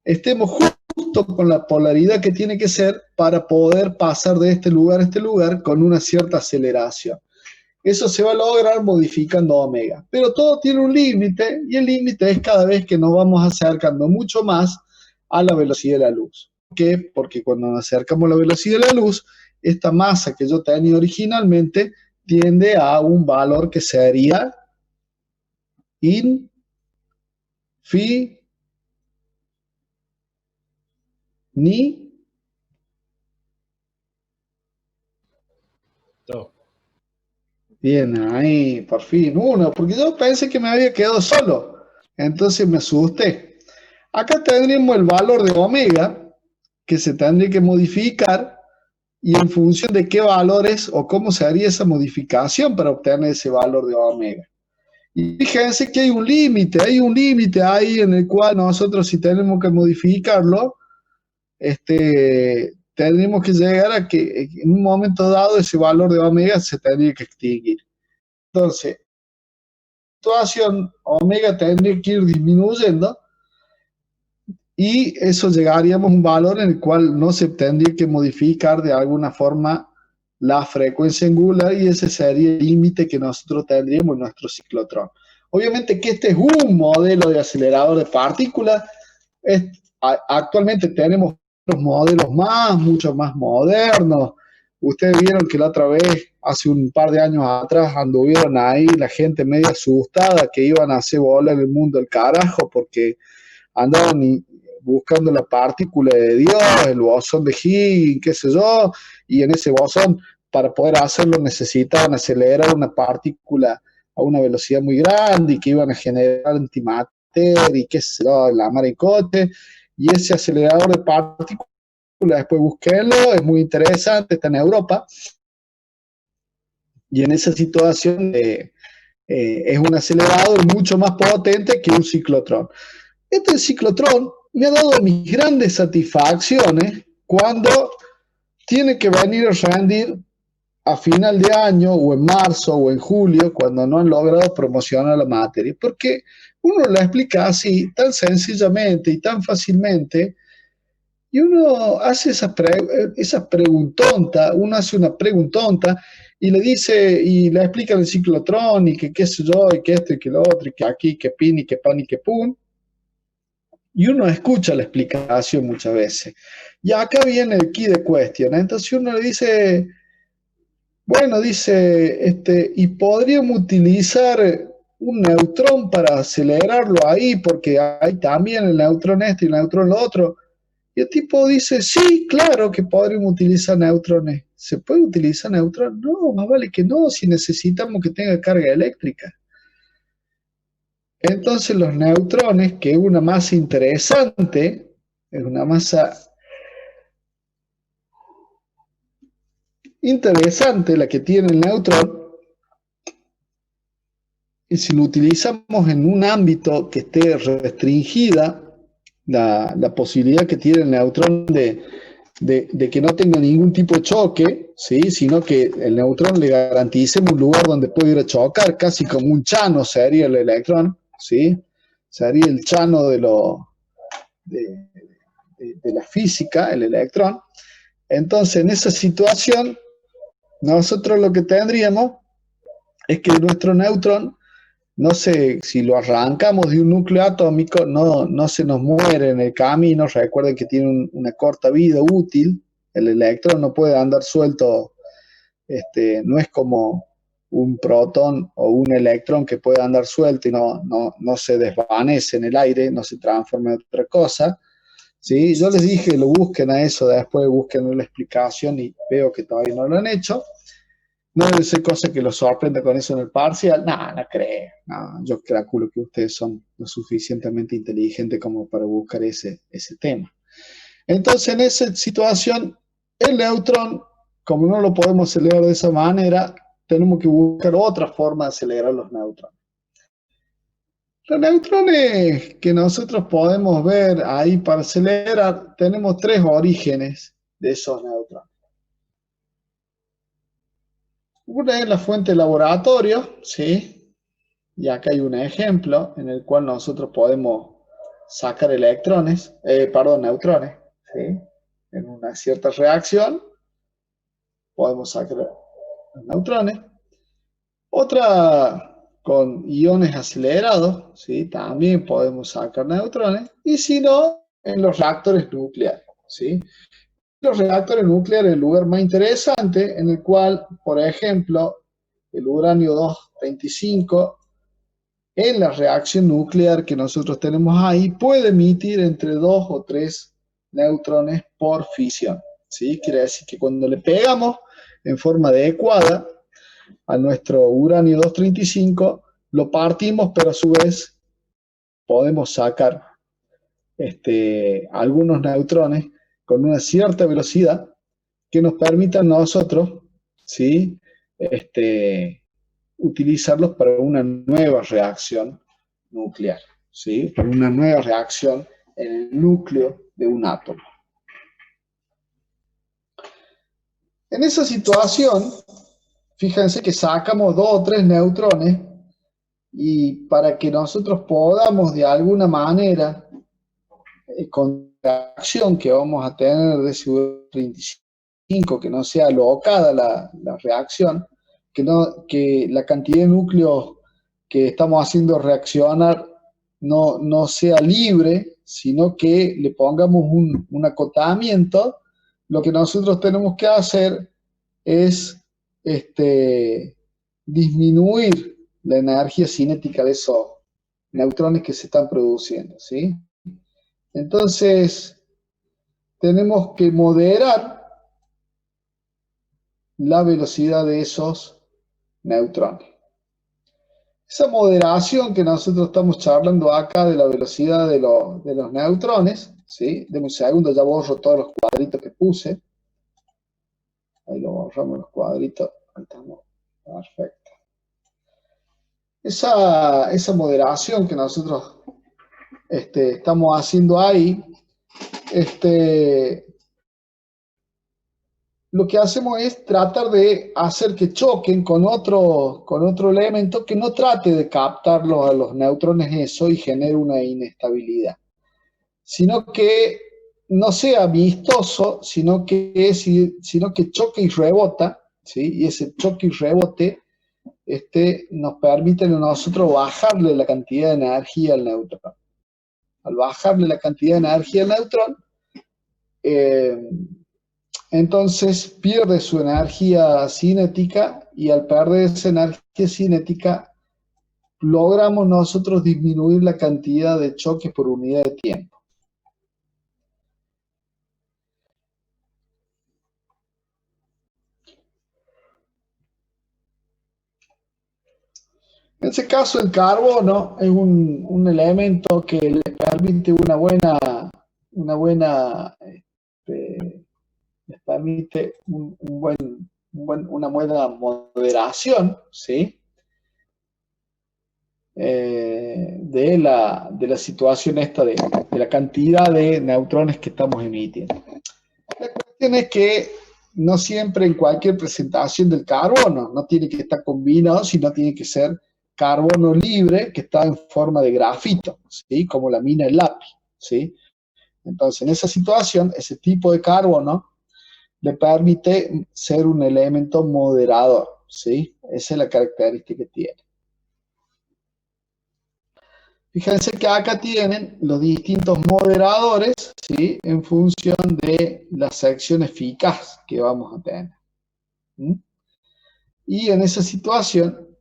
estemos justo con la polaridad que tiene que ser para poder pasar de este lugar a este lugar con una cierta aceleración. Eso se va a lograr modificando omega. Pero todo tiene un límite, y el límite es cada vez que nos vamos acercando mucho más a la velocidad de la luz. ¿Por qué? Porque cuando nos acercamos a la velocidad de la luz, esta masa que yo tenía originalmente tiende a un valor que sería infinito. Bien, ahí, por fin, uno, porque yo pensé que me había quedado solo, entonces me asusté. Acá tendríamos el valor de omega, que se tendría que modificar, y en función de qué valores o cómo se haría esa modificación para obtener ese valor de omega. Y fíjense que hay un límite ahí en el cual nosotros, si tenemos que modificarlo, tendríamos que llegar a que en un momento dado ese valor de omega se tendría que extinguir. Entonces, situación omega tendría que ir disminuyendo, y eso llegaríamos a un valor en el cual no se tendría que modificar de alguna forma la frecuencia angular, y ese sería el límite que nosotros tendríamos en nuestro ciclotrón. Obviamente que este es un modelo de acelerador de partículas. Actualmente tenemos otros modelos mucho más modernos. Ustedes vieron que la otra vez, hace un par de años atrás, anduvieron ahí la gente media asustada que iban a hacer bola en el mundo del carajo porque andaban buscando la partícula de Dios, el bosón de Higgs, qué sé yo, y en ese bosón, para poder hacerlo, necesitaban acelerar una partícula a una velocidad muy grande y que iban a generar antimateria y qué sé yo, la maricote. Y ese acelerador de partículas, después búsquenlo, es muy interesante, está en Europa. Y en esa situación es un acelerador mucho más potente que un ciclotrón. Este ciclotrón me ha dado mis grandes satisfacciones cuando tiene que venir a rendir a final de año o en marzo o en julio, cuando no han logrado promocionar la materia, porque uno la explica así, tan sencillamente y tan fácilmente, y uno hace esa preguntonta, uno hace una preguntonta y le dice, y le explica el ciclotrón y que qué sé yo, y que esto y que lo otro, y que aquí, que pin y que pan y que pum, y uno escucha la explicación muchas veces. Y acá viene el key de cuestión. Entonces uno le dice, bueno, dice, y podríamos utilizar un neutrón para acelerarlo ahí, porque hay también el neutrón este y el neutrón lo otro. Y el tipo dice, sí, claro que podríamos utilizar neutrones. ¿Se puede utilizar neutrón? No, más vale que no, si necesitamos que tenga carga eléctrica. Entonces los neutrones, que es una masa interesante, es una masa interesante la que tiene el neutrón, y si lo utilizamos en un ámbito que esté restringida la posibilidad que tiene el neutrón de que no tenga ningún tipo de choque, ¿sí? Sino que el neutrón le garanticemos un lugar donde puede ir a chocar, casi como un chano sería el electrón, ¿sí? Sería el chano de, de la física, el electrón. Entonces, en esa situación, nosotros lo que tendríamos es que nuestro neutrón, no sé, si lo arrancamos de un núcleo atómico, no se nos muere en el camino. Recuerden que tiene una corta vida útil. El electrón no puede andar suelto, no es como un protón o un electrón que puede andar suelto y no se desvanece en el aire, no se transforma en otra cosa. ¿Sí? Yo les dije, lo busquen a eso, después busquen la explicación, y veo que todavía no lo han hecho. No debe ser cosa que los sorprenda con eso en el parcial. No creo. No, yo calculo que ustedes son lo suficientemente inteligentes como para buscar ese tema. Entonces, en esa situación, El neutrón, como no lo podemos acelerar de esa manera, tenemos que buscar otra forma de acelerar los neutrones. Los neutrones que nosotros podemos ver ahí para acelerar, tenemos tres orígenes de esos neutrones. Una es la fuente de laboratorio, ¿sí? Y acá hay un ejemplo en el cual nosotros podemos sacar neutrones, ¿sí? En una cierta reacción podemos sacar los neutrones. Otra con iones acelerados, ¿sí? También podemos sacar neutrones. Y si no, en los reactores nucleares, ¿sí? Los reactores nucleares es el lugar más interesante en el cual, por ejemplo, el uranio 235 en la reacción nuclear que nosotros tenemos ahí puede emitir entre 2 o 3 neutrones por fisión, ¿sí? Quiere decir que cuando le pegamos en forma adecuada a nuestro uranio 235, lo partimos, pero a su vez podemos sacar algunos neutrones con una cierta velocidad que nos permitan nosotros, ¿sí? Utilizarlos para una nueva reacción nuclear, ¿sí? Para una nueva reacción en el núcleo de un átomo. En esa situación, fíjense que sacamos 2 o 3 neutrones y para que nosotros podamos de alguna manera, con la acción que vamos a tener de ese 35, que no sea locada la reacción, que la cantidad de núcleos que estamos haciendo reaccionar no sea libre, sino que le pongamos un acotamiento, lo que nosotros tenemos que hacer es disminuir la energía cinética de esos neutrones que se están produciendo, ¿sí? Entonces, tenemos que moderar la velocidad de esos neutrones. Esa moderación que nosotros estamos charlando acá de la velocidad de los neutrones, ¿sí? Deme un segundo, ya borro todos los cuadritos que puse. Ahí lo borramos los cuadritos. Ahí estamos. Perfecto. Esa moderación que nosotros estamos haciendo ahí, lo que hacemos es tratar de hacer que choquen con otro elemento que no trate de captar a los neutrones eso y genere una inestabilidad, sino que no sea amistoso, sino que choque y rebota, ¿sí? Y ese choque y rebote nos permite a nosotros bajarle la cantidad de energía al neutrón. Al bajarle la cantidad de energía al neutrón, eh, entonces pierde su energía cinética y al perder esa energía cinética logramos nosotros disminuir la cantidad de choques por unidad de tiempo. En ese caso el carbono es un elemento que le permite les permite una buena moderación, ¿sí? De la situación esta de la cantidad de neutrones que estamos emitiendo. La cuestión es que no siempre en cualquier presentación del carbono no tiene que estar combinado, sino tiene que ser carbono libre que está en forma de grafito, ¿sí? Como la mina del lápiz, ¿sí? Entonces, en esa situación, ese tipo de carbono le permite ser un elemento moderador, ¿sí? Esa es la característica que tiene. Fíjense que acá tienen los distintos moderadores, ¿sí? En función de la sección eficaz que vamos a tener. ¿Mm? Y en esa situación,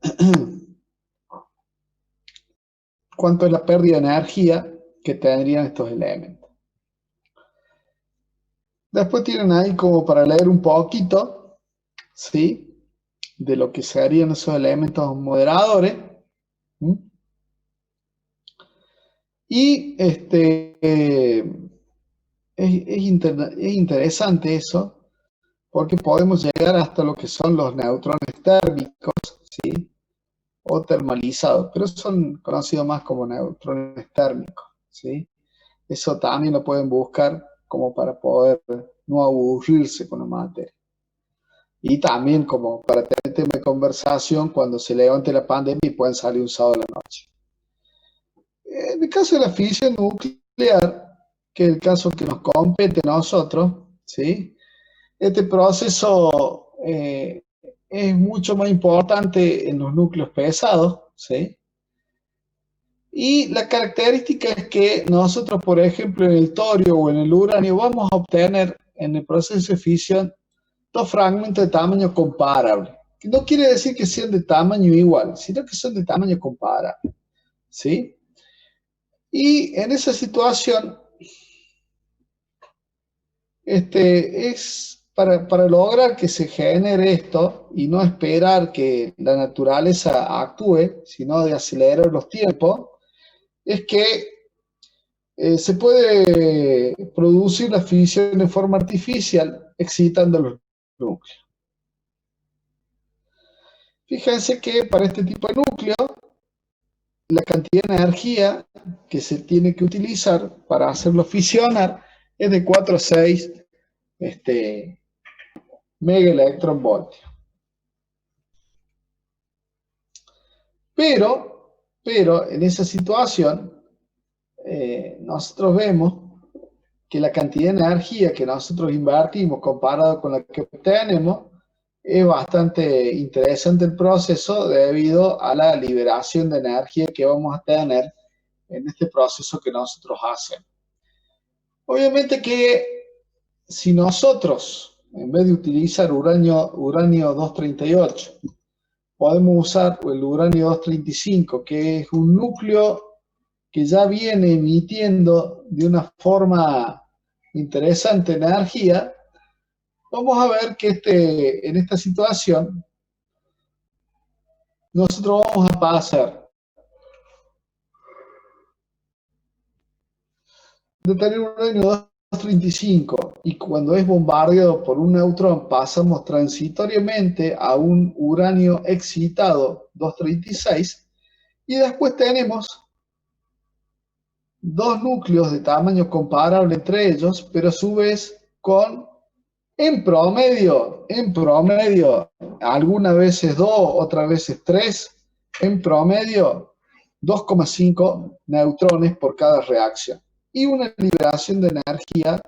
¿cuánto es la pérdida de energía que tendrían estos elementos? Después tienen ahí como para leer un poquito, ¿sí? De lo que serían esos elementos moderadores. ¿Mm? Y es interesante eso, porque podemos llegar hasta lo que son los neutrones térmicos, ¿sí? O termalizados, pero son conocidos más como neutrones térmicos, ¿sí? Eso también lo pueden buscar como para poder no aburrirse con la materia. Y también como para tener tema de conversación cuando se levante la pandemia y pueden salir un sábado a la noche. En el caso de la fisión nuclear, que es el caso que nos compete a nosotros, ¿sí? Este proceso es mucho más importante en los núcleos pesados, ¿sí? Y la característica es que nosotros, por ejemplo, en el torio o en el uranio, vamos a obtener en el proceso de fisión dos fragmentos de tamaño comparable. No quiere decir que sean de tamaño igual, sino que son de tamaño comparable, ¿sí? Y en esa situación, es para lograr que se genere esto y no esperar que la naturaleza actúe, sino de acelerar los tiempos, es que se puede producir la fisión de forma artificial excitando los núcleos. Fíjense que para este tipo de núcleo, la cantidad de energía que se tiene que utilizar para hacerlo fisionar es de 4 a 6 megaelectronvoltios. Pero en esa situación, nosotros vemos que la cantidad de energía que nosotros invertimos comparado con la que obtenemos es bastante interesante el proceso debido a la liberación de energía que vamos a tener en este proceso que nosotros hacemos. Obviamente que si nosotros, en vez de utilizar uranio 238, podemos usar el uranio 235, que es un núcleo que ya viene emitiendo de una forma interesante energía, vamos a ver que en esta situación nosotros vamos a pasar de tener un uranio 235 y cuando es bombardeado por un neutrón pasamos transitoriamente a un uranio excitado 236 y después tenemos dos núcleos de tamaño comparable entre ellos, pero a su vez con, en promedio, algunas veces 2, otras veces 3, en promedio 2,5 neutrones por cada reacción y una liberación de energía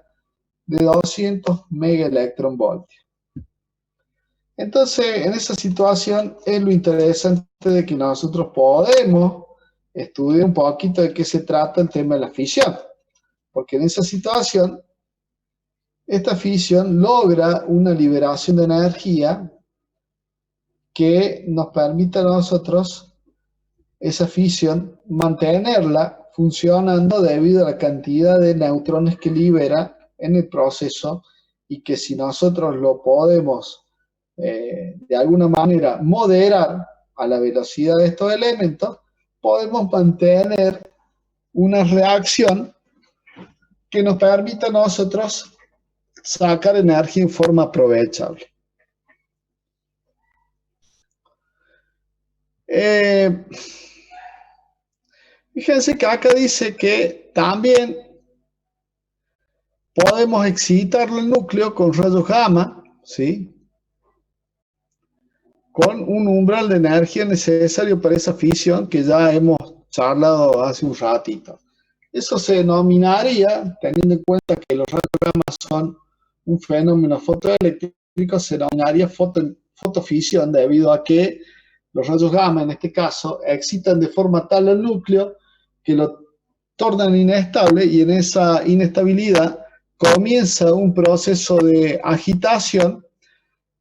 de 200 megaelectronvoltios. Entonces, en esa situación es lo interesante de que nosotros podemos estudiar un poquito de qué se trata el tema de la fisión, porque en esa situación, esta fisión logra una liberación de energía que nos permite a nosotros, esa fisión, mantenerla funcionando debido a la cantidad de neutrones que libera en el proceso y que si nosotros lo podemos de alguna manera moderar a la velocidad de estos elementos, podemos mantener una reacción que nos permita a nosotros sacar energía en forma aprovechable. Fíjense que acá dice que también podemos excitar el núcleo con rayos gamma, ¿sí? Con un umbral de energía necesario para esa fisión que ya hemos charlado hace un ratito. Eso se denominaría, teniendo en cuenta que los rayos gamma son un fenómeno fotoeléctrico, se denominaría fotofisión debido a que los rayos gamma, en este caso, excitan de forma tal al núcleo que lo tornan inestable y en esa inestabilidad comienza un proceso de agitación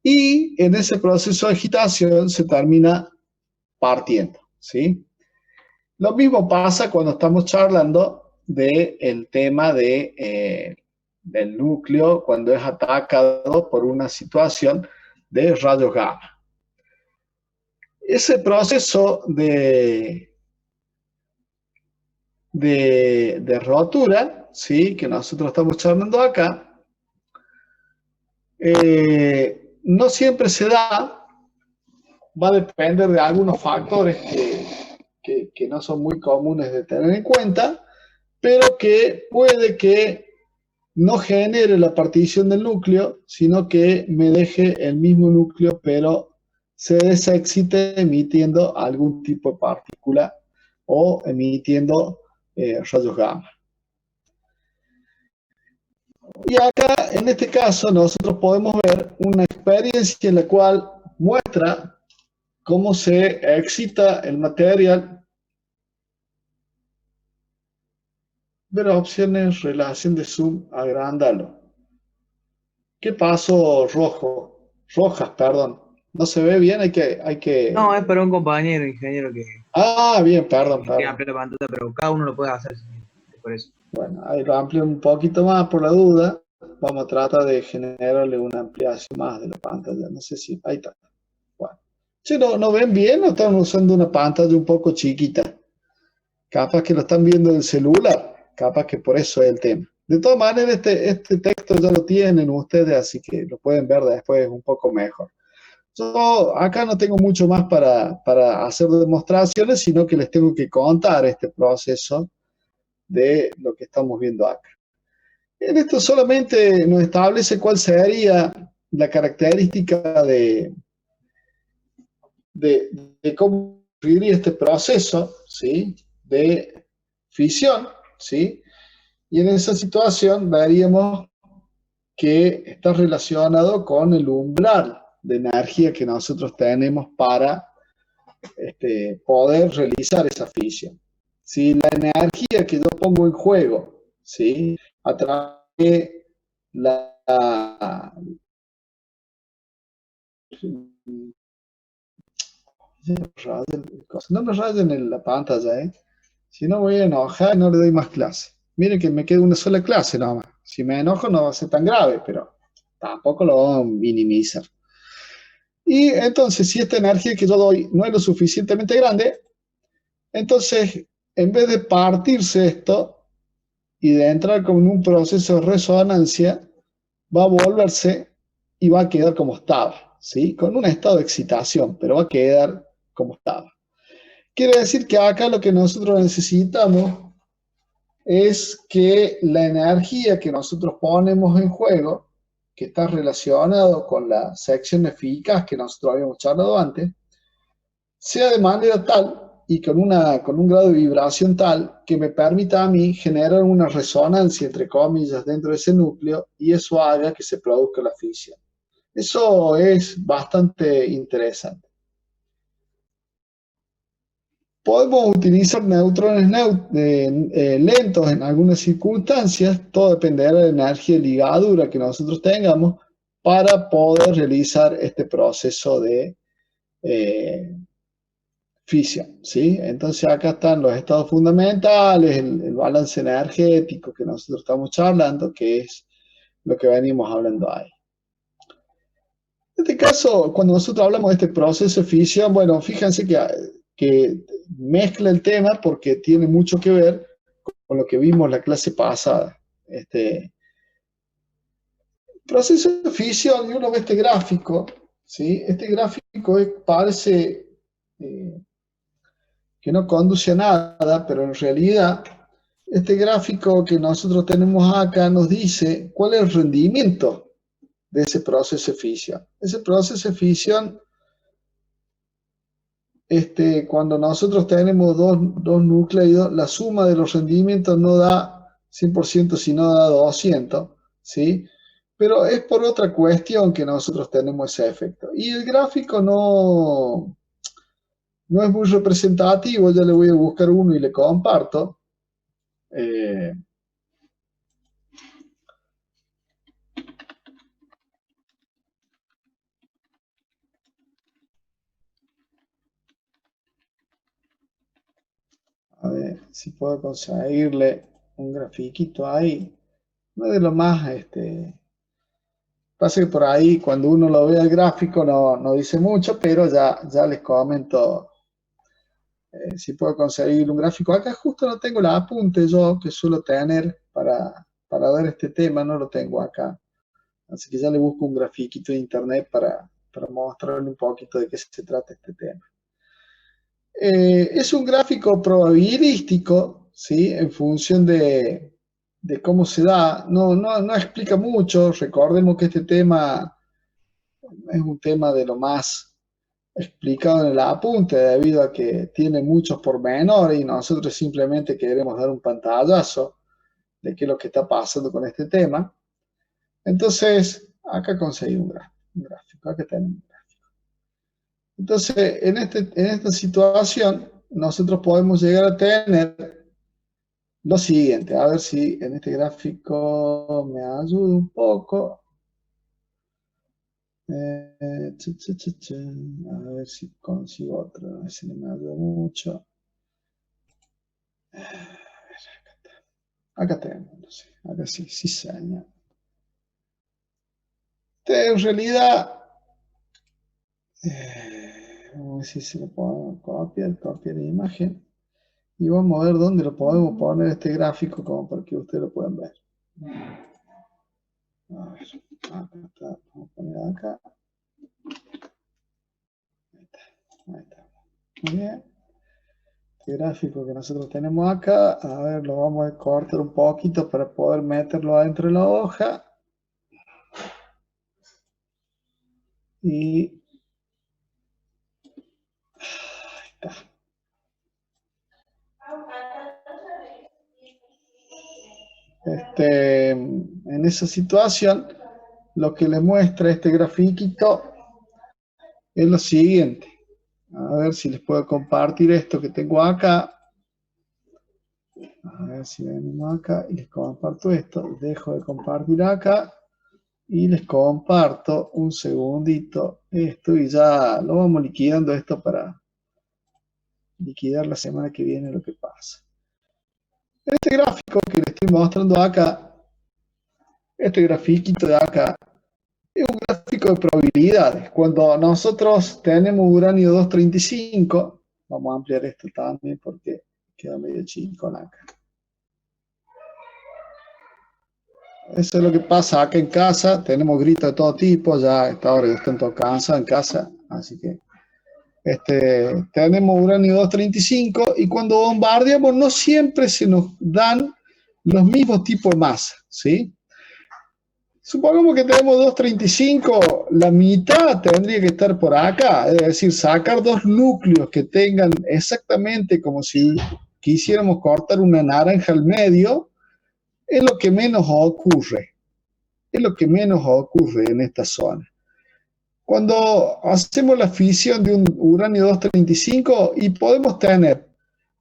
y en ese proceso de agitación se termina partiendo, ¿sí? Lo mismo pasa cuando estamos charlando del tema del núcleo cuando es atacado por una situación de rayos gamma. Ese proceso de rotura, ¿sí? Que nosotros estamos charlando acá, No siempre se da, va a depender de algunos factores que no son muy comunes de tener en cuenta, pero que puede que no genere la partición del núcleo, sino que me deje el mismo núcleo, pero se desexcite emitiendo algún tipo de partícula o emitiendo rayos gamma. Y acá, en este caso, nosotros podemos ver una experiencia en la cual muestra cómo se excita el material. Ver opciones, relación de zoom, agrándalo. ¿Qué pasó, rojo? Rojas, perdón. No se ve bien, No, es para un compañero ingeniero que Ah, bien, perdón, quiere perdón. ampliar la pantalla, pero cada uno lo puede hacer por eso. Bueno, ahí lo amplio un poquito más por la duda. Vamos a tratar de generarle una ampliación más de la pantalla. No sé si... Ahí está. Bueno. Si no ven bien o están usando una pantalla un poco chiquita. Capaz que lo están viendo en el celular. Capaz que por eso es el tema. De todas maneras, este texto ya lo tienen ustedes, así que lo pueden ver después un poco mejor. Yo acá no tengo mucho más para hacer demostraciones, sino que les tengo que contar este proceso de lo que estamos viendo acá. En esto solamente nos establece cuál sería la característica de cómo ocurriría este proceso, ¿sí?, de fisión, ¿sí? Y en esa situación veríamos que está relacionado con el umbral de energía que nosotros tenemos para poder realizar esa fisión. Si la energía que yo pongo en juego, ¿sí?, a través de no me rayen en la pantalla, si no voy a enojar y no le doy más clase. Miren que me queda una sola clase nada más. Si me enojo no va a ser tan grave, pero tampoco lo vamos a minimizar. Y entonces, si esta energía que yo doy no es lo suficientemente grande, entonces, en vez de partirse esto y de entrar como en un proceso de resonancia, va a volverse y va a quedar como estaba, ¿sí? Con un estado de excitación, pero va a quedar como estaba. Quiere decir que acá lo que nosotros necesitamos es que la energía que nosotros ponemos en juego, que está relacionado con la sección eficaz que nosotros habíamos charlado antes, sea de manera tal y con un grado de vibración tal que me permita a mí generar una resonancia, entre comillas, dentro de ese núcleo y eso haga que se produzca la fisión. Eso es bastante interesante. Podemos utilizar neutrones lentos en algunas circunstancias, todo dependerá de la energía de ligadura que nosotros tengamos para poder realizar este proceso de fisión, ¿sí? Entonces acá están los estados fundamentales, el balance energético que nosotros estamos charlando, que es lo que venimos hablando ahí. En este caso, cuando nosotros hablamos de este proceso de fisión, bueno, fíjense que mezcla el tema porque tiene mucho que ver con lo que vimos la clase pasada. Este proceso de fisión, y uno ve este gráfico, ¿sí? Este gráfico parece que no conduce a nada, pero en realidad este gráfico que nosotros tenemos acá nos dice cuál es el rendimiento de ese proceso de fisión. Ese proceso de fisión, cuando nosotros tenemos dos nucleidos, la suma de los rendimientos no da 100%, sino da 200, ¿sí? Pero es por otra cuestión que nosotros tenemos ese efecto. Y el gráfico no es muy representativo, ya le voy a buscar uno y le comparto. Eh, a ver si puedo conseguirle un grafiquito ahí. No es de lo más, pasa que por ahí cuando uno lo ve el gráfico no dice mucho, pero ya les comento si puedo conseguir un gráfico. Acá justo no tengo el apunte yo que suelo tener para ver este tema, no lo tengo acá. Así que ya le busco un grafiquito de internet para mostrarle un poquito de qué se trata este tema. Es un gráfico probabilístico, ¿sí? En función de cómo se da. No explica mucho. Recordemos que este tema es un tema de lo más explicado en el apunte, debido a que tiene muchos pormenores y nosotros simplemente queremos dar un pantallazo de qué es lo que está pasando con este tema. Entonces, acá conseguí un gráfico, acá tenemos un gráfico. Entonces, en esta situación, nosotros podemos llegar a tener lo siguiente. A ver si en este gráfico me ayuda un poco. A ver si consigo otro, a ver si no me ayuda mucho. Acá tenemos, no sé, acá sí señala. En realidad, vamos a ver si se lo podemos copiar la imagen. Y vamos a ver dónde lo podemos poner este gráfico como para que ustedes lo puedan ver. A ver, acá está, vamos a poner acá. Ahí está. Muy bien. Este gráfico que nosotros tenemos acá, a ver, lo vamos a cortar un poquito para poder meterlo adentro de la hoja. Y ahí está. En esa situación, lo que le muestra este grafiquito es lo siguiente. A ver si les puedo compartir esto que tengo acá. A ver si venimos acá y les comparto esto. Dejo de compartir acá y les comparto un segundito esto y ya lo vamos liquidando esto para liquidar la semana que viene lo que pasa. Este gráfico que les estoy mostrando acá, este grafiquito de acá, es un gráfico de probabilidades. Cuando nosotros tenemos uranio 235, vamos a ampliar esto también porque queda medio chico acá. Eso es lo que pasa acá en casa. Tenemos gritos de todo tipo. Ya a esta hora están todos cansados en casa. Así que tenemos uranio 235 y cuando bombardeamos no siempre se nos dan los mismos tipos de masa, ¿sí? Supongamos que tenemos 235, la mitad tendría que estar por acá, es decir, sacar dos núcleos que tengan exactamente como si quisiéramos cortar una naranja al medio, es lo que menos ocurre. Es lo que menos ocurre en esta zona. Cuando hacemos la fisión de un uranio 235 y podemos tener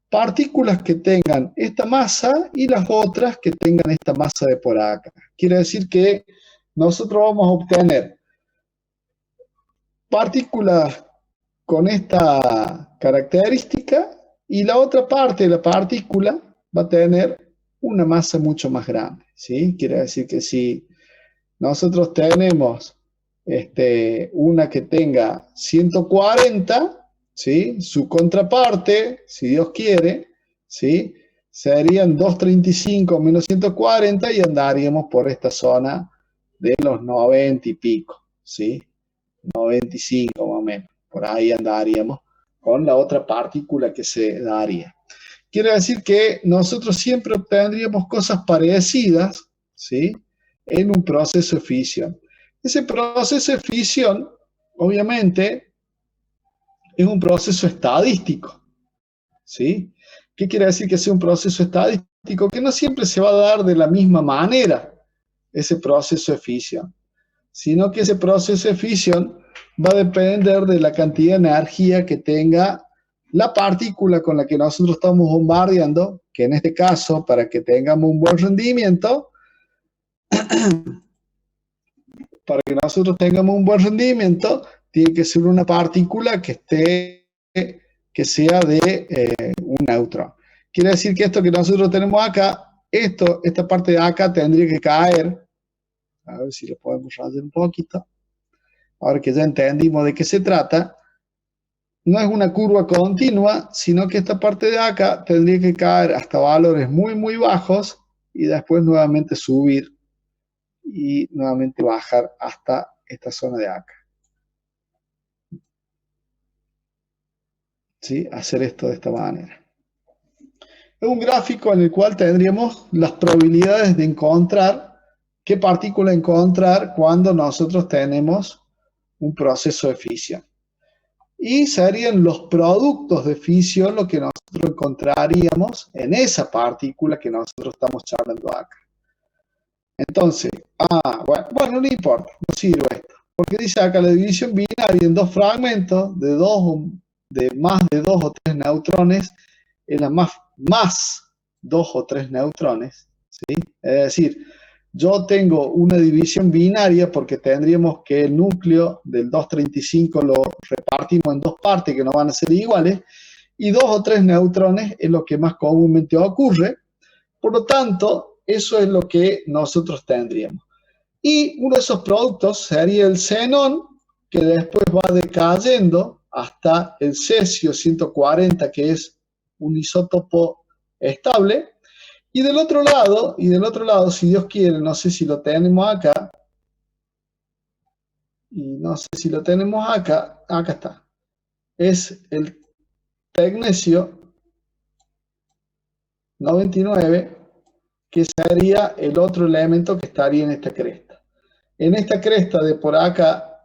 partículas que tengan esta masa y las otras que tengan esta masa de por acá. Quiere decir que nosotros vamos a obtener partículas con esta característica y la otra parte de la partícula va a tener una masa mucho más grande, ¿sí? Quiere decir que si nosotros tenemos una que tenga 140, ¿sí? Su contraparte, si Dios quiere, ¿sí? Serían 235 menos 140 y andaríamos por esta zona de los 90 y pico, ¿sí? 95 más o menos, por ahí andaríamos con la otra partícula que se daría. Quiere decir que nosotros siempre obtendríamos cosas parecidas, ¿sí? En un proceso de fisión. Ese proceso de fisión, obviamente, es un proceso estadístico, ¿sí? ¿Qué quiere decir que sea un proceso estadístico? Que no siempre se va a dar de la misma manera ese proceso de fisión, sino que ese proceso de fisión va a depender de la cantidad de energía que tenga la partícula con la que nosotros estamos bombardeando, que en este caso, para que tengamos un buen rendimiento, tiene que ser una partícula que sea de un neutrón. Quiere decir que esto que nosotros tenemos acá, esta parte de acá tendría que caer. A ver si lo podemos rayar un poquito. Ahora que ya entendimos de qué se trata, no es una curva continua, sino que esta parte de acá tendría que caer hasta valores muy, muy bajos y después nuevamente subir y nuevamente bajar hasta esta zona de acá. ¿Sí? Hacer esto de esta manera. Es un gráfico en el cual tendríamos las probabilidades de encontrar qué partícula encontrar cuando nosotros tenemos un proceso de fisión. Y serían los productos de fisión lo que nosotros encontraríamos en esa partícula que nosotros estamos charlando acá. Entonces, bueno, no importa, no sirve esto. Porque dice acá la división binaria en dos fragmentos de más de 2 o 3 neutrones es la más 2 o 3 neutrones, ¿sí? Es decir, yo tengo una división binaria porque tendríamos que el núcleo del 235 lo repartimos en dos partes que no van a ser iguales, y 2 o 3 neutrones es lo que más comúnmente ocurre. Por lo tanto, eso es lo que nosotros tendríamos. Y uno de esos productos sería el xenón, que después va decayendo hasta el cesio 140, que es un isótopo estable. Y del otro lado, si Dios quiere, no sé si lo tenemos acá, acá está, es el tecnecio 99, que sería el otro elemento que estaría en esta cresta. En esta cresta de por acá,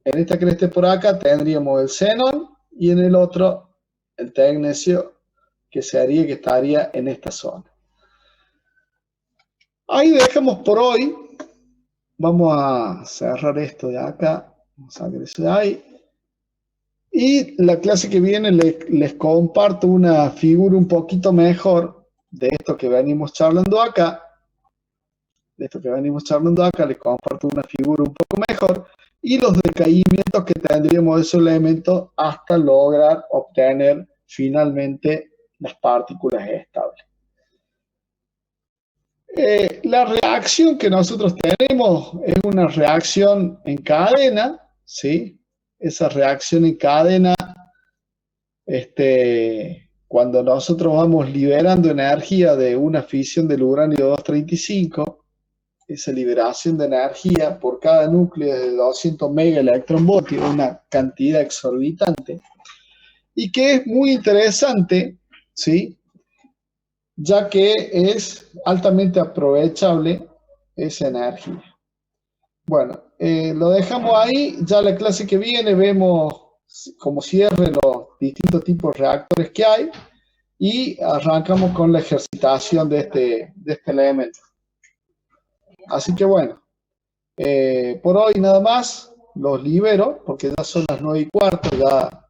en esta cresta de por acá tendríamos el xenón y en el otro el tecnecio, que estaría en esta zona. Ahí dejamos por hoy. Vamos a cerrar esto de acá. Vamos a sacar eso de ahí. Y la clase que viene les comparto una figura un poquito mejor de esto que venimos charlando acá. Les comparto una figura un poco mejor y los decaimientos que tendríamos de esos elementos hasta lograr obtener finalmente las partículas estables. La reacción que nosotros tenemos es una reacción en cadena, ¿sí? Esa reacción en cadena, cuando nosotros vamos liberando energía de una fisión del uranio 235, esa liberación de energía por cada núcleo de 200 megaelectronvoltios, una cantidad exorbitante, y que es muy interesante, ¿sí? Ya que es altamente aprovechable esa energía. Bueno, lo dejamos ahí. Ya la clase que viene vemos como cierre los distintos tipos de reactores que hay y arrancamos con la ejercitación de este elemento. Así que bueno, por hoy nada más, los libero porque ya son las 9:15, ya